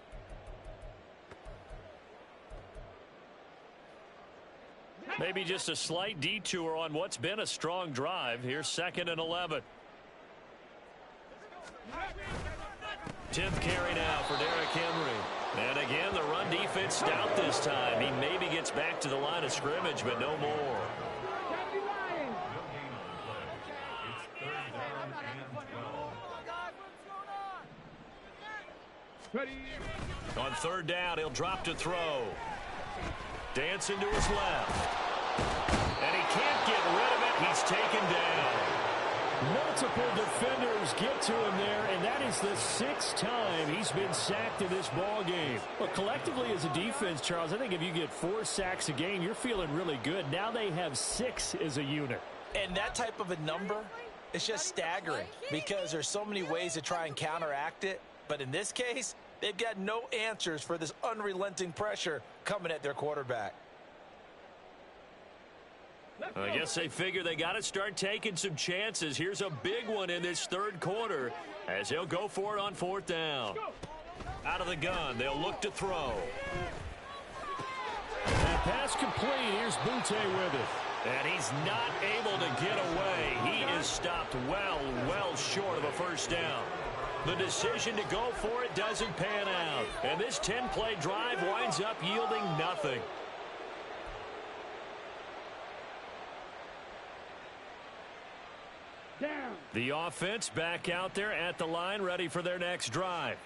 Maybe just a slight detour on what's been a strong drive. Here's 2nd and 11. 10th carry now for Derrick Henry. And again, the run defense stout this time. He maybe gets back to the line of scrimmage, but no more. On 3rd down, he'll drop to throw. Dancing to his left. And he can't get rid of it. He's taken down. Multiple defenders get to him there, and that is the 6th time he's been sacked in this ball game. But collectively as a defense, Charles, I think if you get 4 sacks a game, you're feeling really good. Now they have 6 as a unit. And that type of a number, it's just staggering because there's so many ways to try and counteract it. But in this case, they've got no answers for this unrelenting pressure coming at their quarterback. I guess they figure they got to start taking some chances. Here's a big one in this 3rd quarter as they'll go for it on 4th down. Out of the gun, they'll look to throw. And pass complete. Here's Butte with it. And he's not able to get away. He is stopped well short of a 1st down. The decision to go for it doesn't pan out. And this 10-play drive winds up yielding nothing. The offense back out there at the line, ready for their next drive.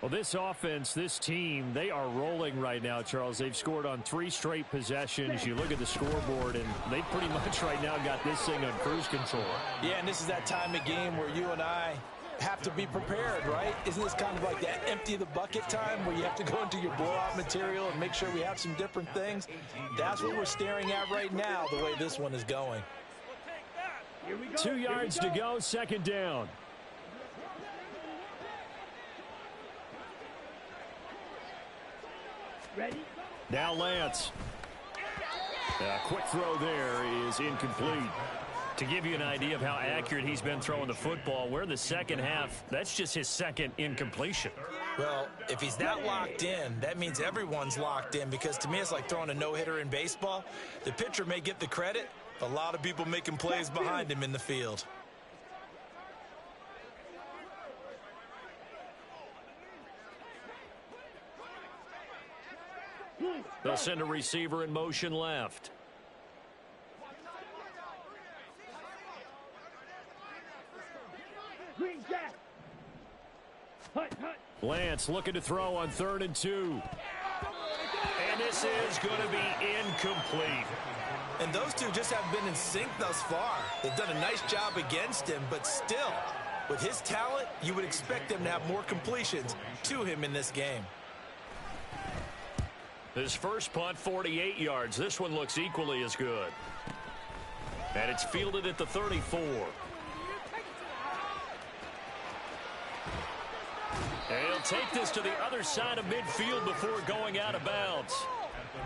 Well, this offense, this team, they are rolling right now, Charles. They've scored on 3 straight possessions. You look at the scoreboard, and they pretty much right now got this thing on cruise control. Yeah, and this is that time of game where you and I have to be prepared, right? Isn't this kind of like that empty the bucket time where you have to go into your blowout material and make sure we have some different things? That's what we're staring at right now, the way this one is going. 2 yards to go, 2nd down. Ready? Now Lance. A quick throw there is incomplete. To give you an idea of how accurate he's been throwing the football, we're in the 2nd half. That's just his 2nd incompletion. Well, if he's not locked in, that means everyone's locked in, because to me it's like throwing a no-hitter in baseball. The pitcher may get the credit, but a lot of people making plays behind him in the field. They'll send a receiver in motion left. Green jack. Lance looking to throw on 3rd and 2. And this is going to be incomplete. And those two just haven't been in sync thus far. They've done a nice job against him, but still, with his talent, you would expect them to have more completions to him in this game. His first punt, 48 yards. This one looks equally as good. And it's fielded at the 34. And he'll take this to the other side of midfield before going out of bounds.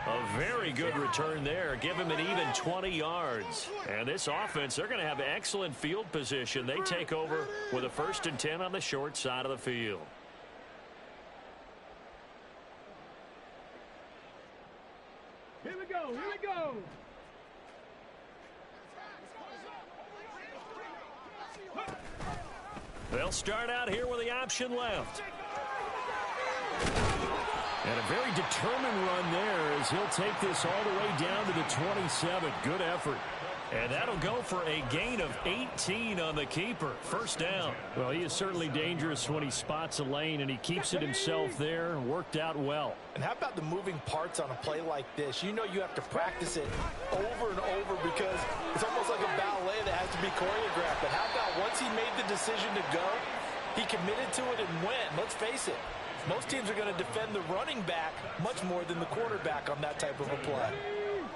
A very good return there. Give him an even 20 yards. And this offense, they're going to have excellent field position. They take over with a 1st and 10 on the short side of the field. Here we go, here we go. They'll start out here with the option left. And a very determined run there as he'll take this all the way down to the 27. Good effort. And that'll go for a gain of 18 on the keeper. 1st down. Well, he is certainly dangerous when he spots a lane, and he keeps it himself there. Worked out well. And how about the moving parts on a play like this? You know you have to practice it over and over because it's almost like a ballet that has to be choreographed. But how about once he made the decision to go, he committed to it and went. Let's face it, most teams are going to defend the running back much more than the quarterback on that type of a play.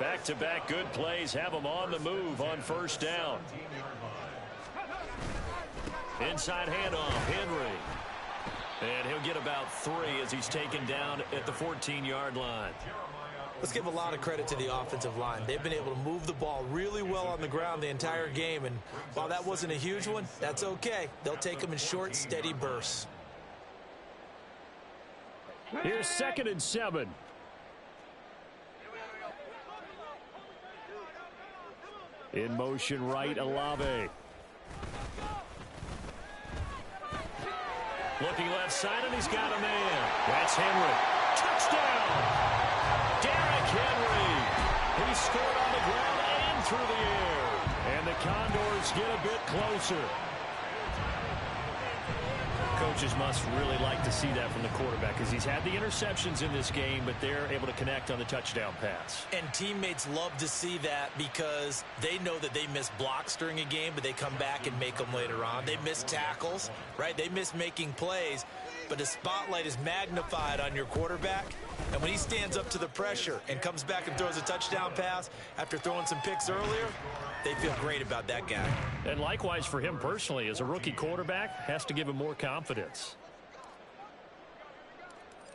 Back-to-back good plays have him on the move on 1st down. Inside handoff, Henry. And he'll get about 3 as he's taken down at the 14-yard line. Let's give a lot of credit to the offensive line. They've been able to move the ball really well on the ground the entire game. And while that wasn't a huge one, that's okay. They'll take them in short, steady bursts. Here's 2nd and 7. In motion right, Olave. Looking left side, and he's got a man. That's Henry. Touchdown! Derrick Henry. He scored on the ground and through the air. And the Condors get a bit closer. Coaches must really like to see that from the quarterback because he's had the interceptions in this game, but they're able to connect on the touchdown pass. And teammates love to see that because they know that they miss blocks during a game, but they come back and make them later on. They miss tackles, right? They miss making plays, but the spotlight is magnified on your quarterback. And when he stands up to the pressure and comes back and throws a touchdown pass after throwing some picks earlier, they feel great about that guy. And likewise for him personally, as a rookie quarterback, has to give him more confidence.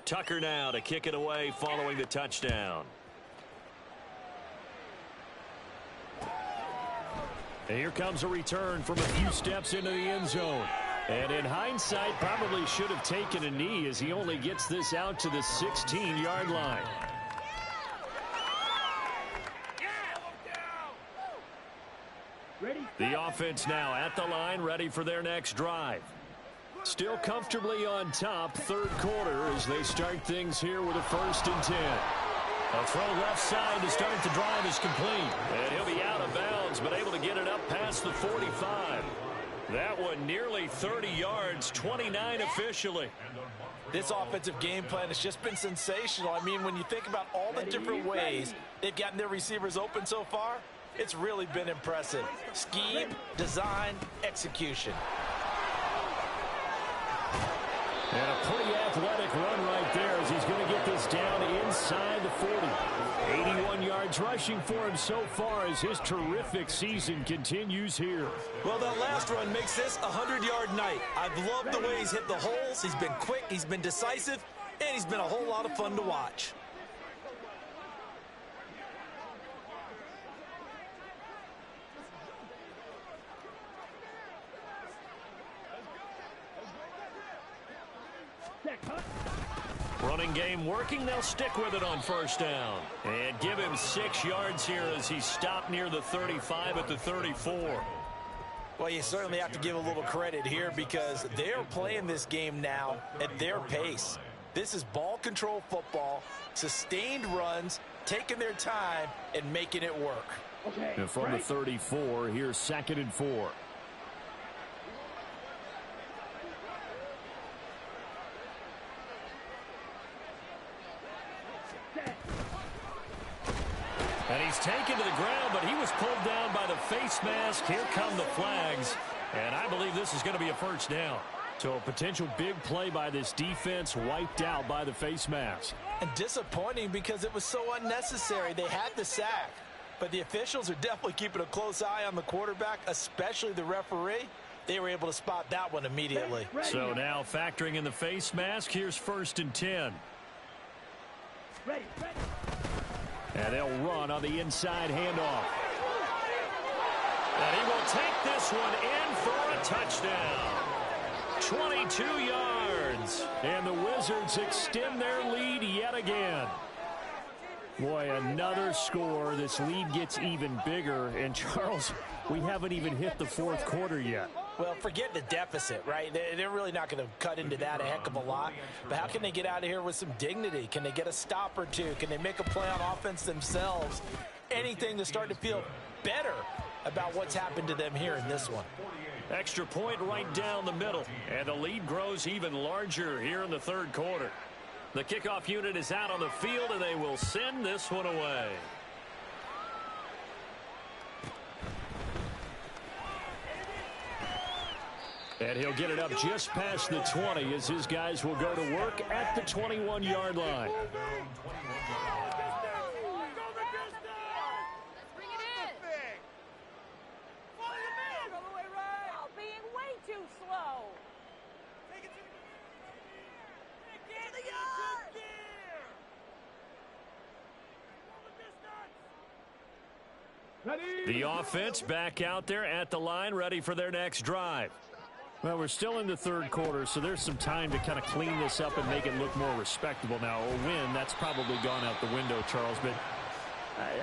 Tucker now to kick it away following the touchdown. And here comes a return from a few steps into the end zone. And in hindsight, probably should have taken a knee as he only gets this out to the 16-yard line. The offense now at the line, ready for their next drive. Still comfortably on top, 3rd quarter as they start things here with a 1st and 10. A throw left side to start the drive is complete. And he'll be out of bounds, but able to get it up past the 45. That one nearly 30 yards, 29 officially. This offensive game plan has just been sensational. I mean, when you think about all the different ways they've gotten their receivers open so far, it's really been impressive. Scheme, design, execution. And a pretty athletic run right there as he's going to get this down inside the 40. 81 yards rushing for him so far as his terrific season continues here. Well, that last run makes this a 100-yard night. I've loved the way he's hit the holes. He's been quick, he's been decisive, and he's been a whole lot of fun to watch. Running game working. They'll stick with it on 1st down. And give him 6 yards here as he stopped near the 35 at the 34. Well, you certainly have to give a little credit here because they're playing this game now at their pace. This is ball control football, sustained runs, taking their time, and making it work. And from the 34, here's 2nd and 4. And he's taken to the ground, but he was pulled down by the face mask. Here come the flags. And I believe this is going to be a 1st down. So a potential big play by this defense wiped out by the face mask. And disappointing because it was so unnecessary. They had the sack. But the officials are definitely keeping a close eye on the quarterback, especially the referee. They were able to spot that one immediately. So now factoring in the face mask, here's 1st and 10. And they'll run on the inside handoff. And he will take this one in for a touchdown. 22 yards. And the Wizards extend their lead yet again. Boy, another score. This lead gets even bigger. And, Charles, we haven't even hit the 4th quarter yet. Well, forget the deficit, right? They're really not going to cut into that a heck of a lot. But how can they get out of here with some dignity? Can they get a stop or two? Can they make a play on offense themselves? Anything to start to feel better about what's happened to them here in this one. Extra point right down the middle. And the lead grows even larger here in the 3rd quarter. The kickoff unit is out on the field, and they will send this one away. And he'll get it up just past the 20 as his guys will go to work at the 21-yard line. The offense back out there at the line, ready for their next drive. Well, we're still in the 3rd quarter, so there's some time to kind of clean this up and make it look more respectable. Now, a win, that's probably gone out the window, Charles, but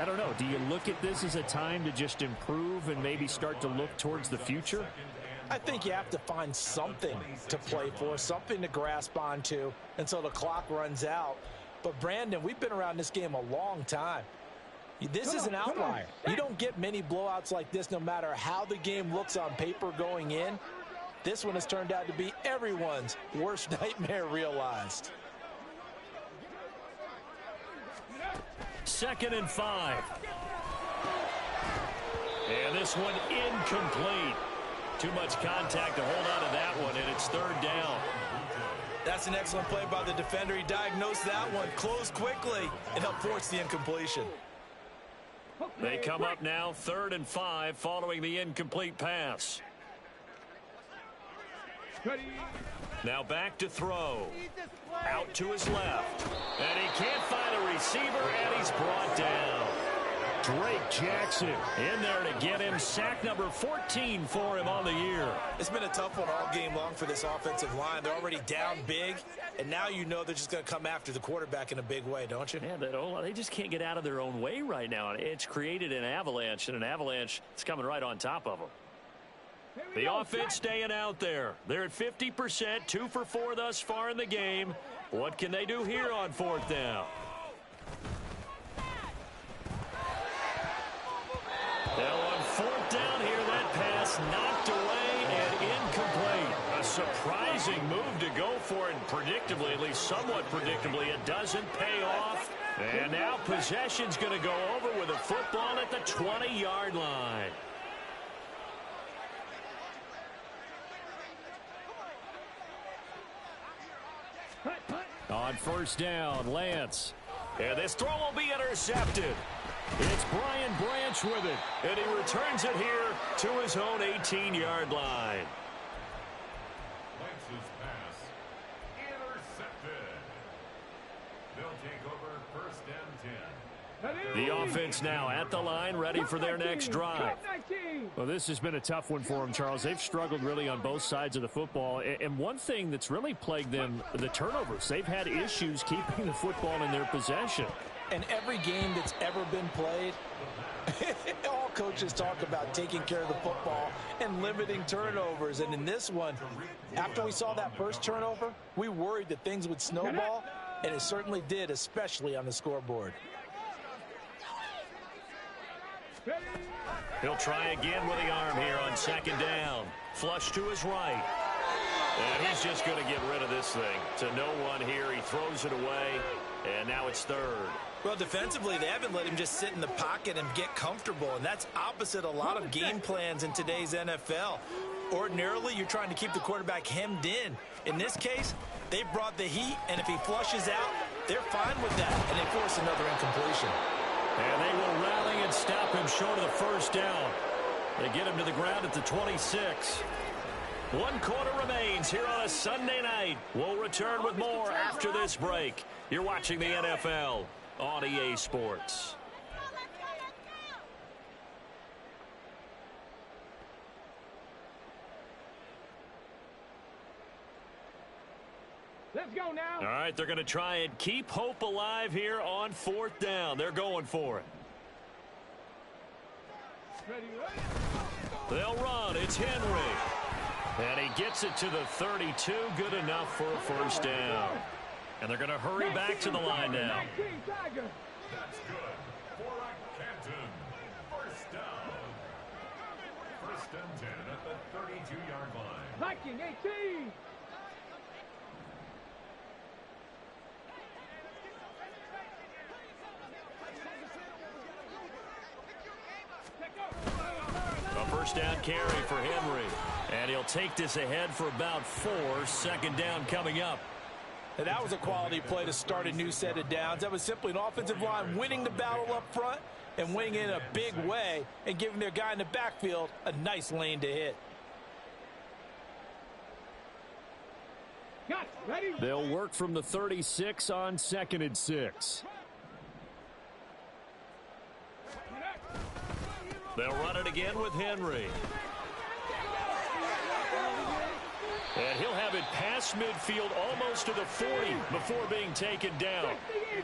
I don't know. Do you look at this as a time to just improve and maybe start to look towards the future? I think you have to find something to play for, something to grasp onto until the clock runs out. But, Brandon, we've been around this game a long time. This is an outlier. You don't get many blowouts like this no matter how the game looks on paper going in. This one has turned out to be everyone's worst nightmare realized. 2nd and 5. And this one incomplete. Too much contact to hold on to that one, and it's 3rd down. That's an excellent play by the defender. He diagnosed that one, closed quickly, and helped force the incompletion. They come up now 3rd and 5 following the incomplete pass. Now back to throw. Out to his left. And he can't find a receiver, and he's brought down. Drake Jackson in there to get him. Sack number 14 for him on the year. It's been a tough one all game long for this offensive line. They're already down big, and now you know they're just going to come after the quarterback in a big way, don't you? Yeah, they just can't get out of their own way right now. It's created an avalanche, and an avalanche is coming right on top of them. The offense staying out there. They're at 50%, 2 for 4 thus far in the game. What can they do here on 4th down? Now on 4th down here, that pass knocked away and incomplete. A surprising move to go for it, predictably, at least somewhat predictably, it doesn't pay off. And now possession's going to go over with a football at the 20-yard line. On 1st down, Lance. And this throw will be intercepted. It's Brian Branch with it, and he returns it here to his own 18-yard line. Lance's pass intercepted. They'll take over 1st and 10. The offense now at the line, ready for their next drive. Well, this has been a tough one for them, Charles. They've struggled really on both sides of the football. And one thing that's really plagued them, the turnovers. They've had issues keeping the football in their possession. And every game that's ever been played, all coaches talk about taking care of the football and limiting turnovers. And in this one, after we saw that first turnover, we worried that things would snowball, and it certainly did, especially on the scoreboard. He'll try again with the arm here on 2nd down. Flush to his right. And he's just going to get rid of this thing. To no one here. He throws it away, and now it's 3rd. Well, defensively, they haven't let him just sit in the pocket and get comfortable, and that's opposite a lot of game plans in today's NFL. Ordinarily, you're trying to keep the quarterback hemmed in. In this case, they brought the heat, and if he flushes out, they're fine with that, and they force another incompletion. And they will rally and stop him short of the 1st down. They get him to the ground at the 26. 1 quarter remains here on a Sunday night. We'll return with more after this break. You're watching the NFL on EA Sports. Let's go now. All right, they're going to try and keep hope alive here on 4th down. They're going for it. They'll run. It's Henry. And he gets it to the 32. Good enough for a 1st down. And they're going to hurry back to the line now. That's good. For Canton. 1st down. 1st and 10 at the 32-yard line. Viking 18. A 1st down carry for Henry. And he'll take this ahead for about 4. 2nd down coming up. And that was a quality play to start a new set of downs. That was simply an offensive line winning the battle up front and winning in a big way and giving their guy in the backfield a nice lane to hit. Got it. Ready? They'll work from the 36 on 2nd and 6. They'll run it again with Henry. And he'll have it past midfield almost to the 40 before being taken down.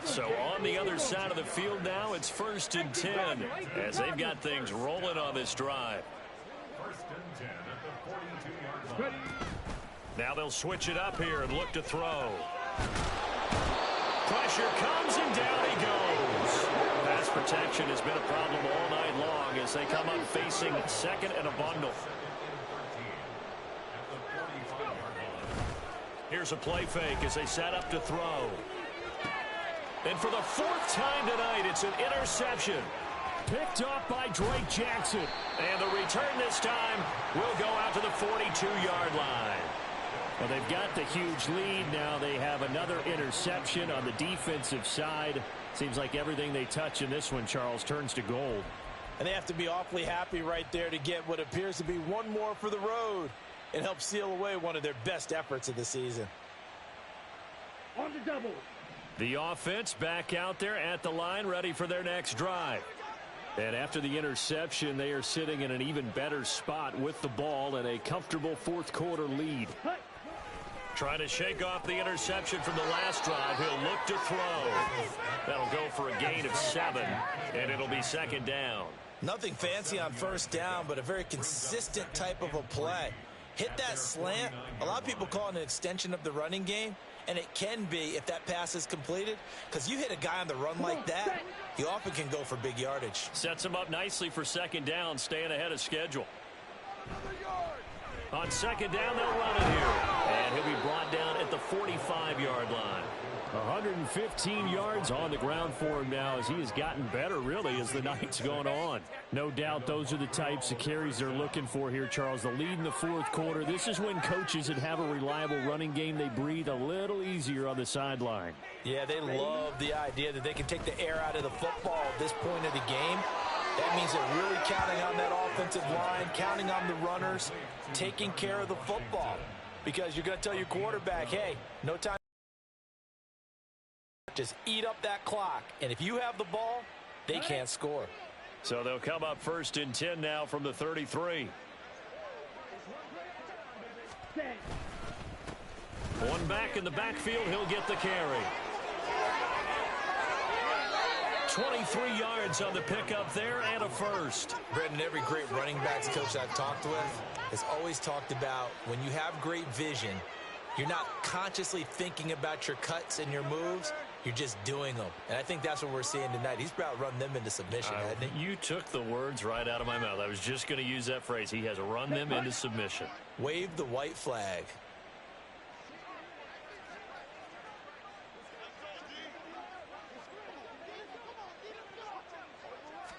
So on the other side of the field now, it's 1st and 10 as they've got things rolling on this drive. 1st and 10 at the 42-yard line. Now they'll switch it up here and look to throw. Pressure comes and down he goes. Pass protection has been a problem all night long as they come up facing 2nd and a bundle. Here's a play fake as they set up to throw. And for the 4th time tonight, it's an interception. Picked up by Drake Jackson. And the return this time will go out to the 42-yard line. Well, they've got the huge lead. Now they have another interception on the defensive side. Seems like everything they touch in this one, Charles, turns to gold. And they have to be awfully happy right there to get what appears to be one more for the road. It helps seal away one of their best efforts of the season. On the double. The offense back out there at the line, ready for their next drive. And after the interception, they are sitting in an even better spot with the ball and a comfortable 4th quarter lead. Trying to shake off the interception from the last drive. He'll look to throw. That'll go for a gain of 7, and it'll be 2nd down. Nothing fancy on 1st down, but a very consistent type of a play. Hit that slant. A lot of people call it an extension of the running game, and it can be if that pass is completed, because you hit a guy on the run like that, he often can go for big yardage. Sets him up nicely for 2nd down, staying ahead of schedule. On 2nd down, they'll run it here. And he'll be brought down at the 45-yard line. 115 yards on the ground for him now as he has gotten better, really, as the night's gone on. No doubt those are the types of carries they're looking for here, Charles. The lead in the 4th quarter. This is when coaches that have a reliable running game, they breathe a little easier on the sideline. Yeah, they love the idea that they can take the air out of the football at this point of the game. That means they're really counting on that offensive line, counting on the runners, taking care of the football. Because you're going to tell your quarterback, hey, no time. Just eat up that clock. And if you have the ball, they can't score. So they'll come up 1st and 10 now from the 33. One back in the backfield, he'll get the carry. 23 yards on the pickup there and a 1st. Brendan, every great running backs coach I've talked with has always talked about when you have great vision, you're not consciously thinking about your cuts and your moves. You're just doing them. And I think that's what we're seeing tonight. He's about run them into submission, hasn't he? You took the words right out of my mouth. I was just going to use that phrase. He has run them into submission. Wave the white flag.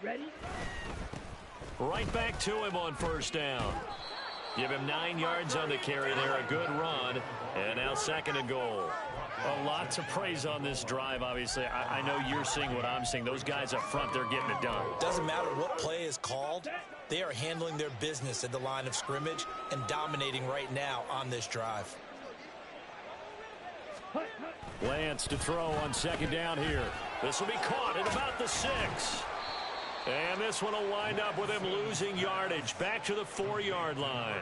Ready? Right back to him on 1st down. Give him 9 yards on the carry there. A good run. And now 2nd and goal. A lot to praise on this drive, obviously. I know you're seeing what I'm seeing. Those guys up front, they're getting it done. Doesn't matter what play is called. They are handling their business at the line of scrimmage and dominating right now on this drive. Lance to throw on second down here. This will be caught at about the 6. And this one will wind up with him losing yardage back to the 4-yard line.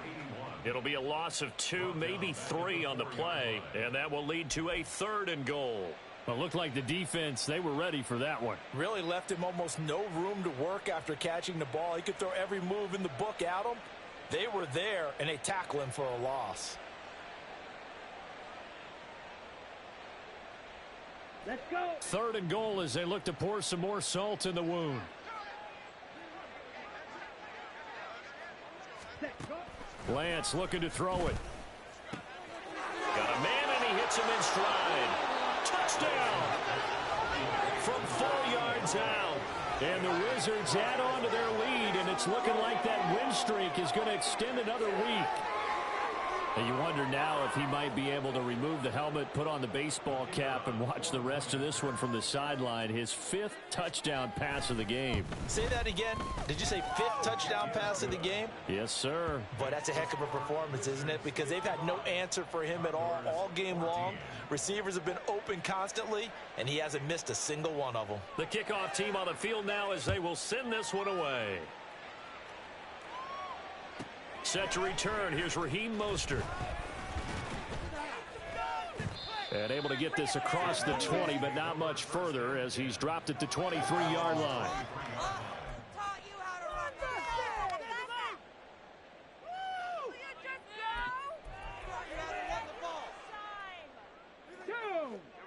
It'll be a loss of 2, maybe 3 on the play, and that will lead to a 3rd and goal. Well, it looked like the defense, they were ready for that one. Really left him almost no room to work after catching the ball. He could throw every move in the book at him. They were there, and they tackle him for a loss. Let's go. 3rd and goal as they look to pour some more salt in the wound. Lance looking to throw it. Got a man, and he hits him in stride. Touchdown! From 4 yards out. And the Wizards add on to their lead, and it's looking like that win streak is going to extend another week. And you wonder now if he might be able to remove the helmet, put on the baseball cap, and watch the rest of this one from the sideline. His 5th touchdown pass of the game. Say that again. Did you say 5th touchdown pass of the game? Yes, sir. But that's a heck of a performance, isn't it? Because they've had no answer for him at all game long. Receivers have been open constantly, and he hasn't missed a single one of them. The kickoff team on the field now as they will send this one away. Set to return. Here's Raheem Mostert. And able to get this across the 20, but not much further as he's dropped at the 23-yard line.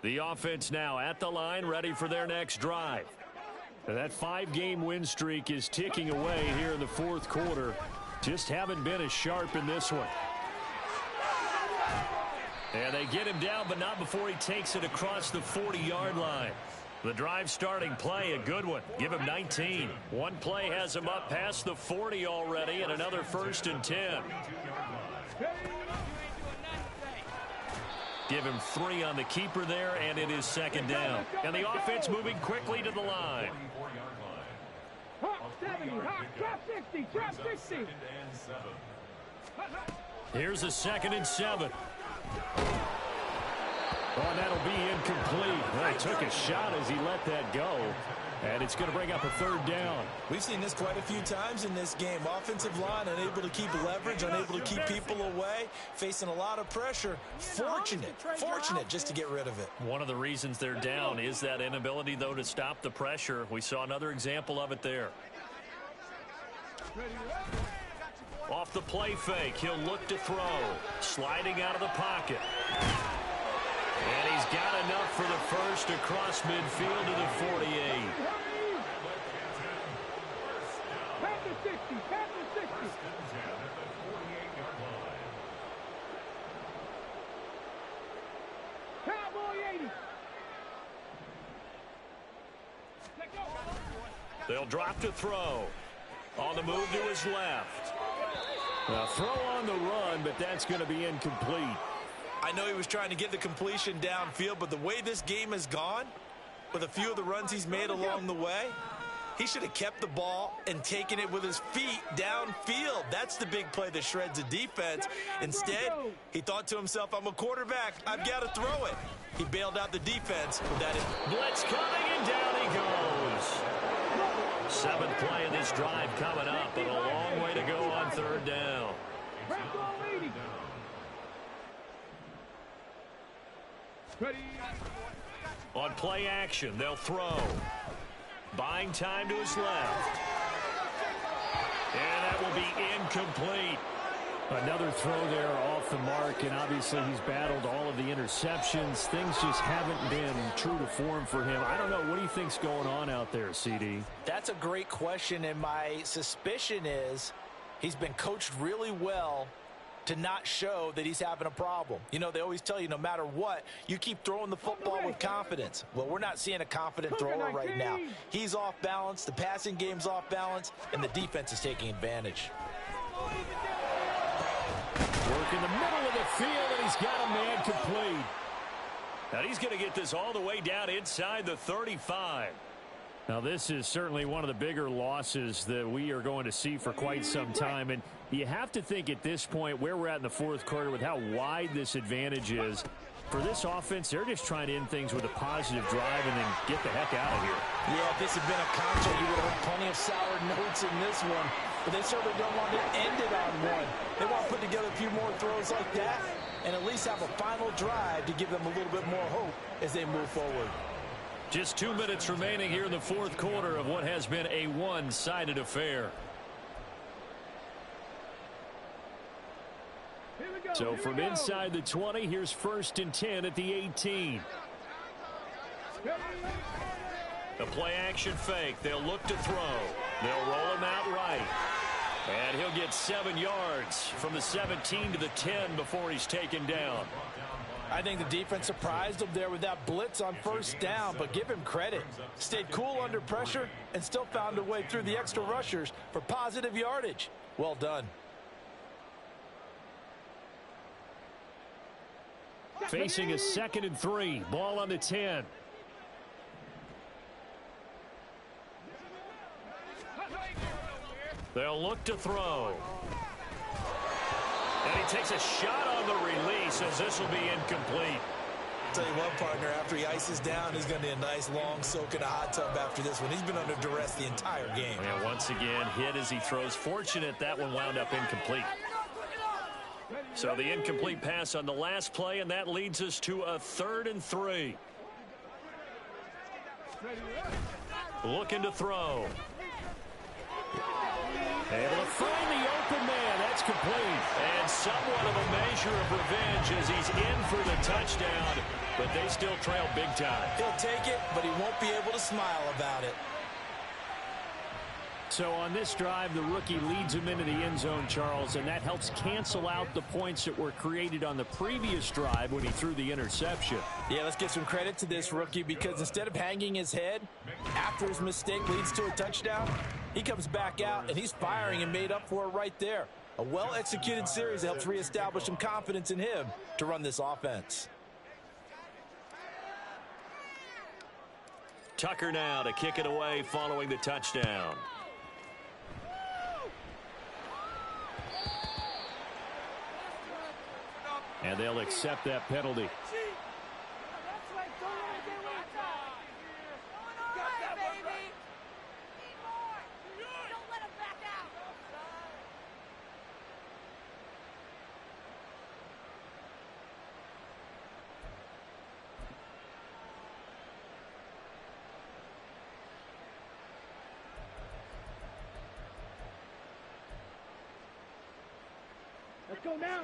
The offense now at the line, ready for their next drive. And that 5-game win streak is ticking away here in the 4th quarter. Just haven't been as sharp in this one. And they get him down, but not before he takes it across the 40-yard line. The drive starting play, a good one. Give him 19. One play has him up past the 40 already, and another 1st and 10. Give him 3 on the keeper there, and it is 2nd down. And the offense moving quickly to the line. Hop 70, hop, drop 60, drop 60. Here's a 2nd and 7. Oh, and that'll be incomplete. Well, he took a shot as he let that go. And it's going to bring up a 3rd down. We've seen this quite a few times in this game. Offensive line unable to keep leverage, unable to keep people away, facing a lot of pressure. Fortunate just to get rid of it. One of the reasons they're down is that inability, though, to stop the pressure. We saw another example of it there. Off the play fake, he'll look to throw. Sliding out of the pocket. And he's got enough for the first across midfield to the 48. Pass the 60, pass the 60. Cowboy 80. They'll drop to throw. On the move to his left. Well, throw on the run, but that's going to be incomplete. I know he was trying to get the completion downfield, but the way this game has gone, with a few of the runs he's made along the way, he should have kept the ball and taken it with his feet downfield. That's the big play that shreds the defense. Instead, he thought to himself, I'm a quarterback. I've got to throw it. He bailed out the defense with that. Blitz coming, and down he goes. 7th play of this drive coming up, but a long way to go on 3rd down. On play action, they'll throw. Buying time to his left. And that will be incomplete. Another throw there off the mark, and obviously he's battled all of the interceptions. Things just haven't been true to form for him. I don't know. What do you think's going on out there, CD? That's a great question, and my suspicion is he's been coached really well to not show that he's having a problem. You know, they always tell you no matter what, you keep throwing the football with confidence. Well, we're not seeing a confident thrower right now. He's off balance, the passing game's off balance, and the defense is taking advantage. Work in the middle of the field, and he's got a man complete. And he's going to get this all the way down inside the 35. Now, this is certainly one of the bigger losses that we are going to see for quite some time. And you have to think at this point where we're at in the fourth quarter with how wide this advantage is. For this offense, they're just trying to end things with a positive drive and then get the heck out of here. Yeah, if this had been a concert, you would have heard plenty of sour notes in this one. But they certainly don't want to end it on one. They want to put together a few more throws like that and at least have a final drive to give them a little bit more hope as they move forward. Just 2 minutes remaining here in the fourth quarter of what has been a one-sided affair. So from inside the 20, here's 1st and 10 at the 18. The play action fake. They'll look to throw. They'll roll him out right. And he'll get 7 yards from the 17 to the 10 before he's taken down. I think the defense surprised him there with that blitz on 1st down, but give him credit. Stayed cool under pressure and still found a way through the extra rushers for positive yardage. Well done. Facing a 2nd and 3. Ball on the 10. They'll look to throw. And he takes a shot on the release as this will be incomplete. I'll tell you what, partner, after he ices down, he's going to need a nice long soak in a hot tub after this one. He's been under duress the entire game. And once again, hit as he throws. Fortunate that one wound up incomplete. So the incomplete pass on the last play, and that leads us to a 3rd and 3. Looking to throw. Able to find the open man. That's complete. And somewhat of a measure of revenge as he's in for the touchdown, but they still trail big time. He'll take it, but he won't be able to smile about it. So on this drive, the rookie leads him into the end zone, Charles, and that helps cancel out the points that were created on the previous drive when he threw the interception. Yeah, let's give some credit to this rookie because instead of hanging his head after his mistake leads to a touchdown, he comes back out and he's firing and made up for it right there. A well-executed series helps reestablish some confidence in him to run this offense. Tucker now to kick it away following the touchdown. And they'll accept that penalty.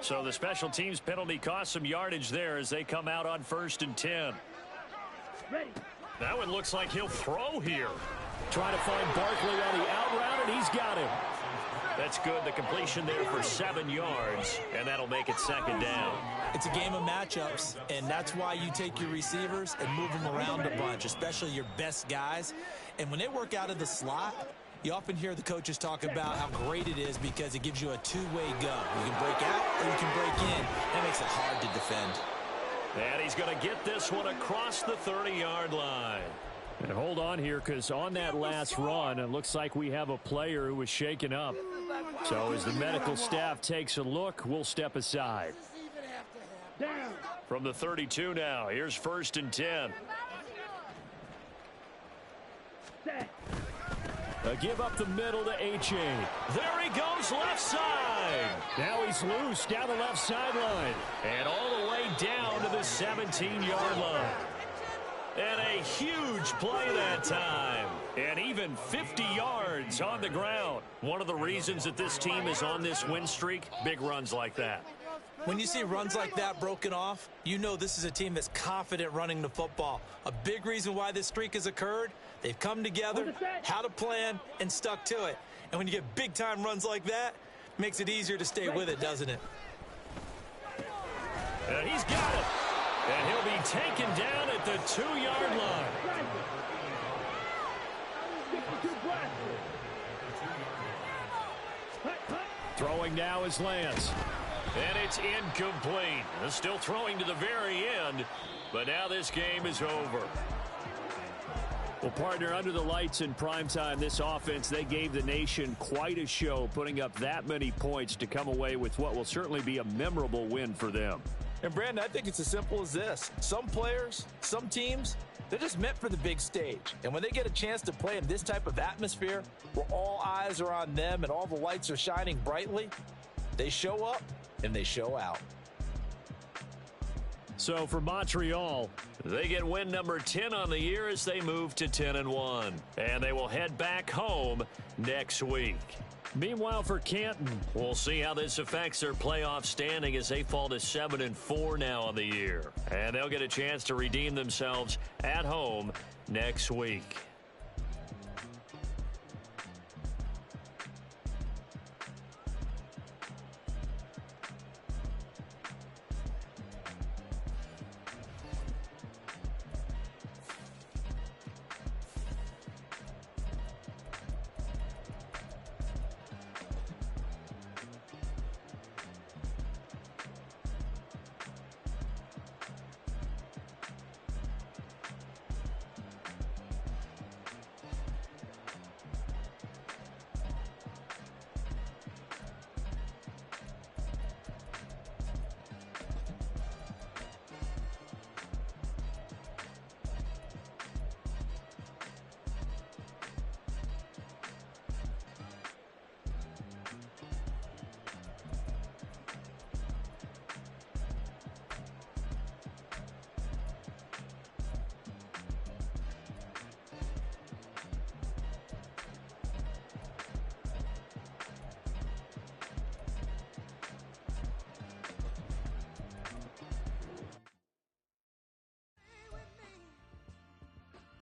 So the special teams penalty cost some yardage there as they come out on 1st and 10. That one looks like he'll throw here. Trying to find Barkley on the out route, and he's got him. That's good. The completion there for 7 yards, and that'll make it 2nd down. It's a game of matchups, and that's why you take your receivers and move them around a bunch, especially your best guys. And when they work out of the slot, you often hear the coaches talk about how great it is because it gives you a two-way go. You can break out or you can break in. That makes it hard to defend. And he's going to get this one across the 30-yard line. And hold on here because on that last run, it looks like we have a player who was shaken up. So as the medical staff takes a look, we'll step aside. From the 32 now, here's 1st and 10. A give up the middle to H.A. There he goes, left side. Now he's loose down the left sideline. And all the way down to the 17-yard line. And a huge play that time. And even 50 yards on the ground. One of the reasons that this team is on this win streak, big runs like that. When you see runs like that broken off, you know this is a team that's confident running the football. A big reason why this streak has occurred, they've come together, had a plan, and stuck to it. And when you get big-time runs like that, it makes it easier to stay with it, doesn't it? And he's got it. And he'll be taken down at the 2-yard line. Throwing now is Lance. And it's incomplete. Still throwing to the very end, but now this game is over. Well, partner, under the lights in primetime, this offense, they gave the nation quite a show, putting up that many points to come away with what will certainly be a memorable win for them. And, Brandon, I think it's as simple as this. Some players, some teams, they're just meant for the big stage. And when they get a chance to play in this type of atmosphere where all eyes are on them and all the lights are shining brightly, they show up and they show out. So for Montreal, they get win number 10 on the year as they move to 10-1. And they will head back home next week. Meanwhile, for Canton, we'll see how this affects their playoff standing as they fall to 7-4 now on the year. And they'll get a chance to redeem themselves at home next week.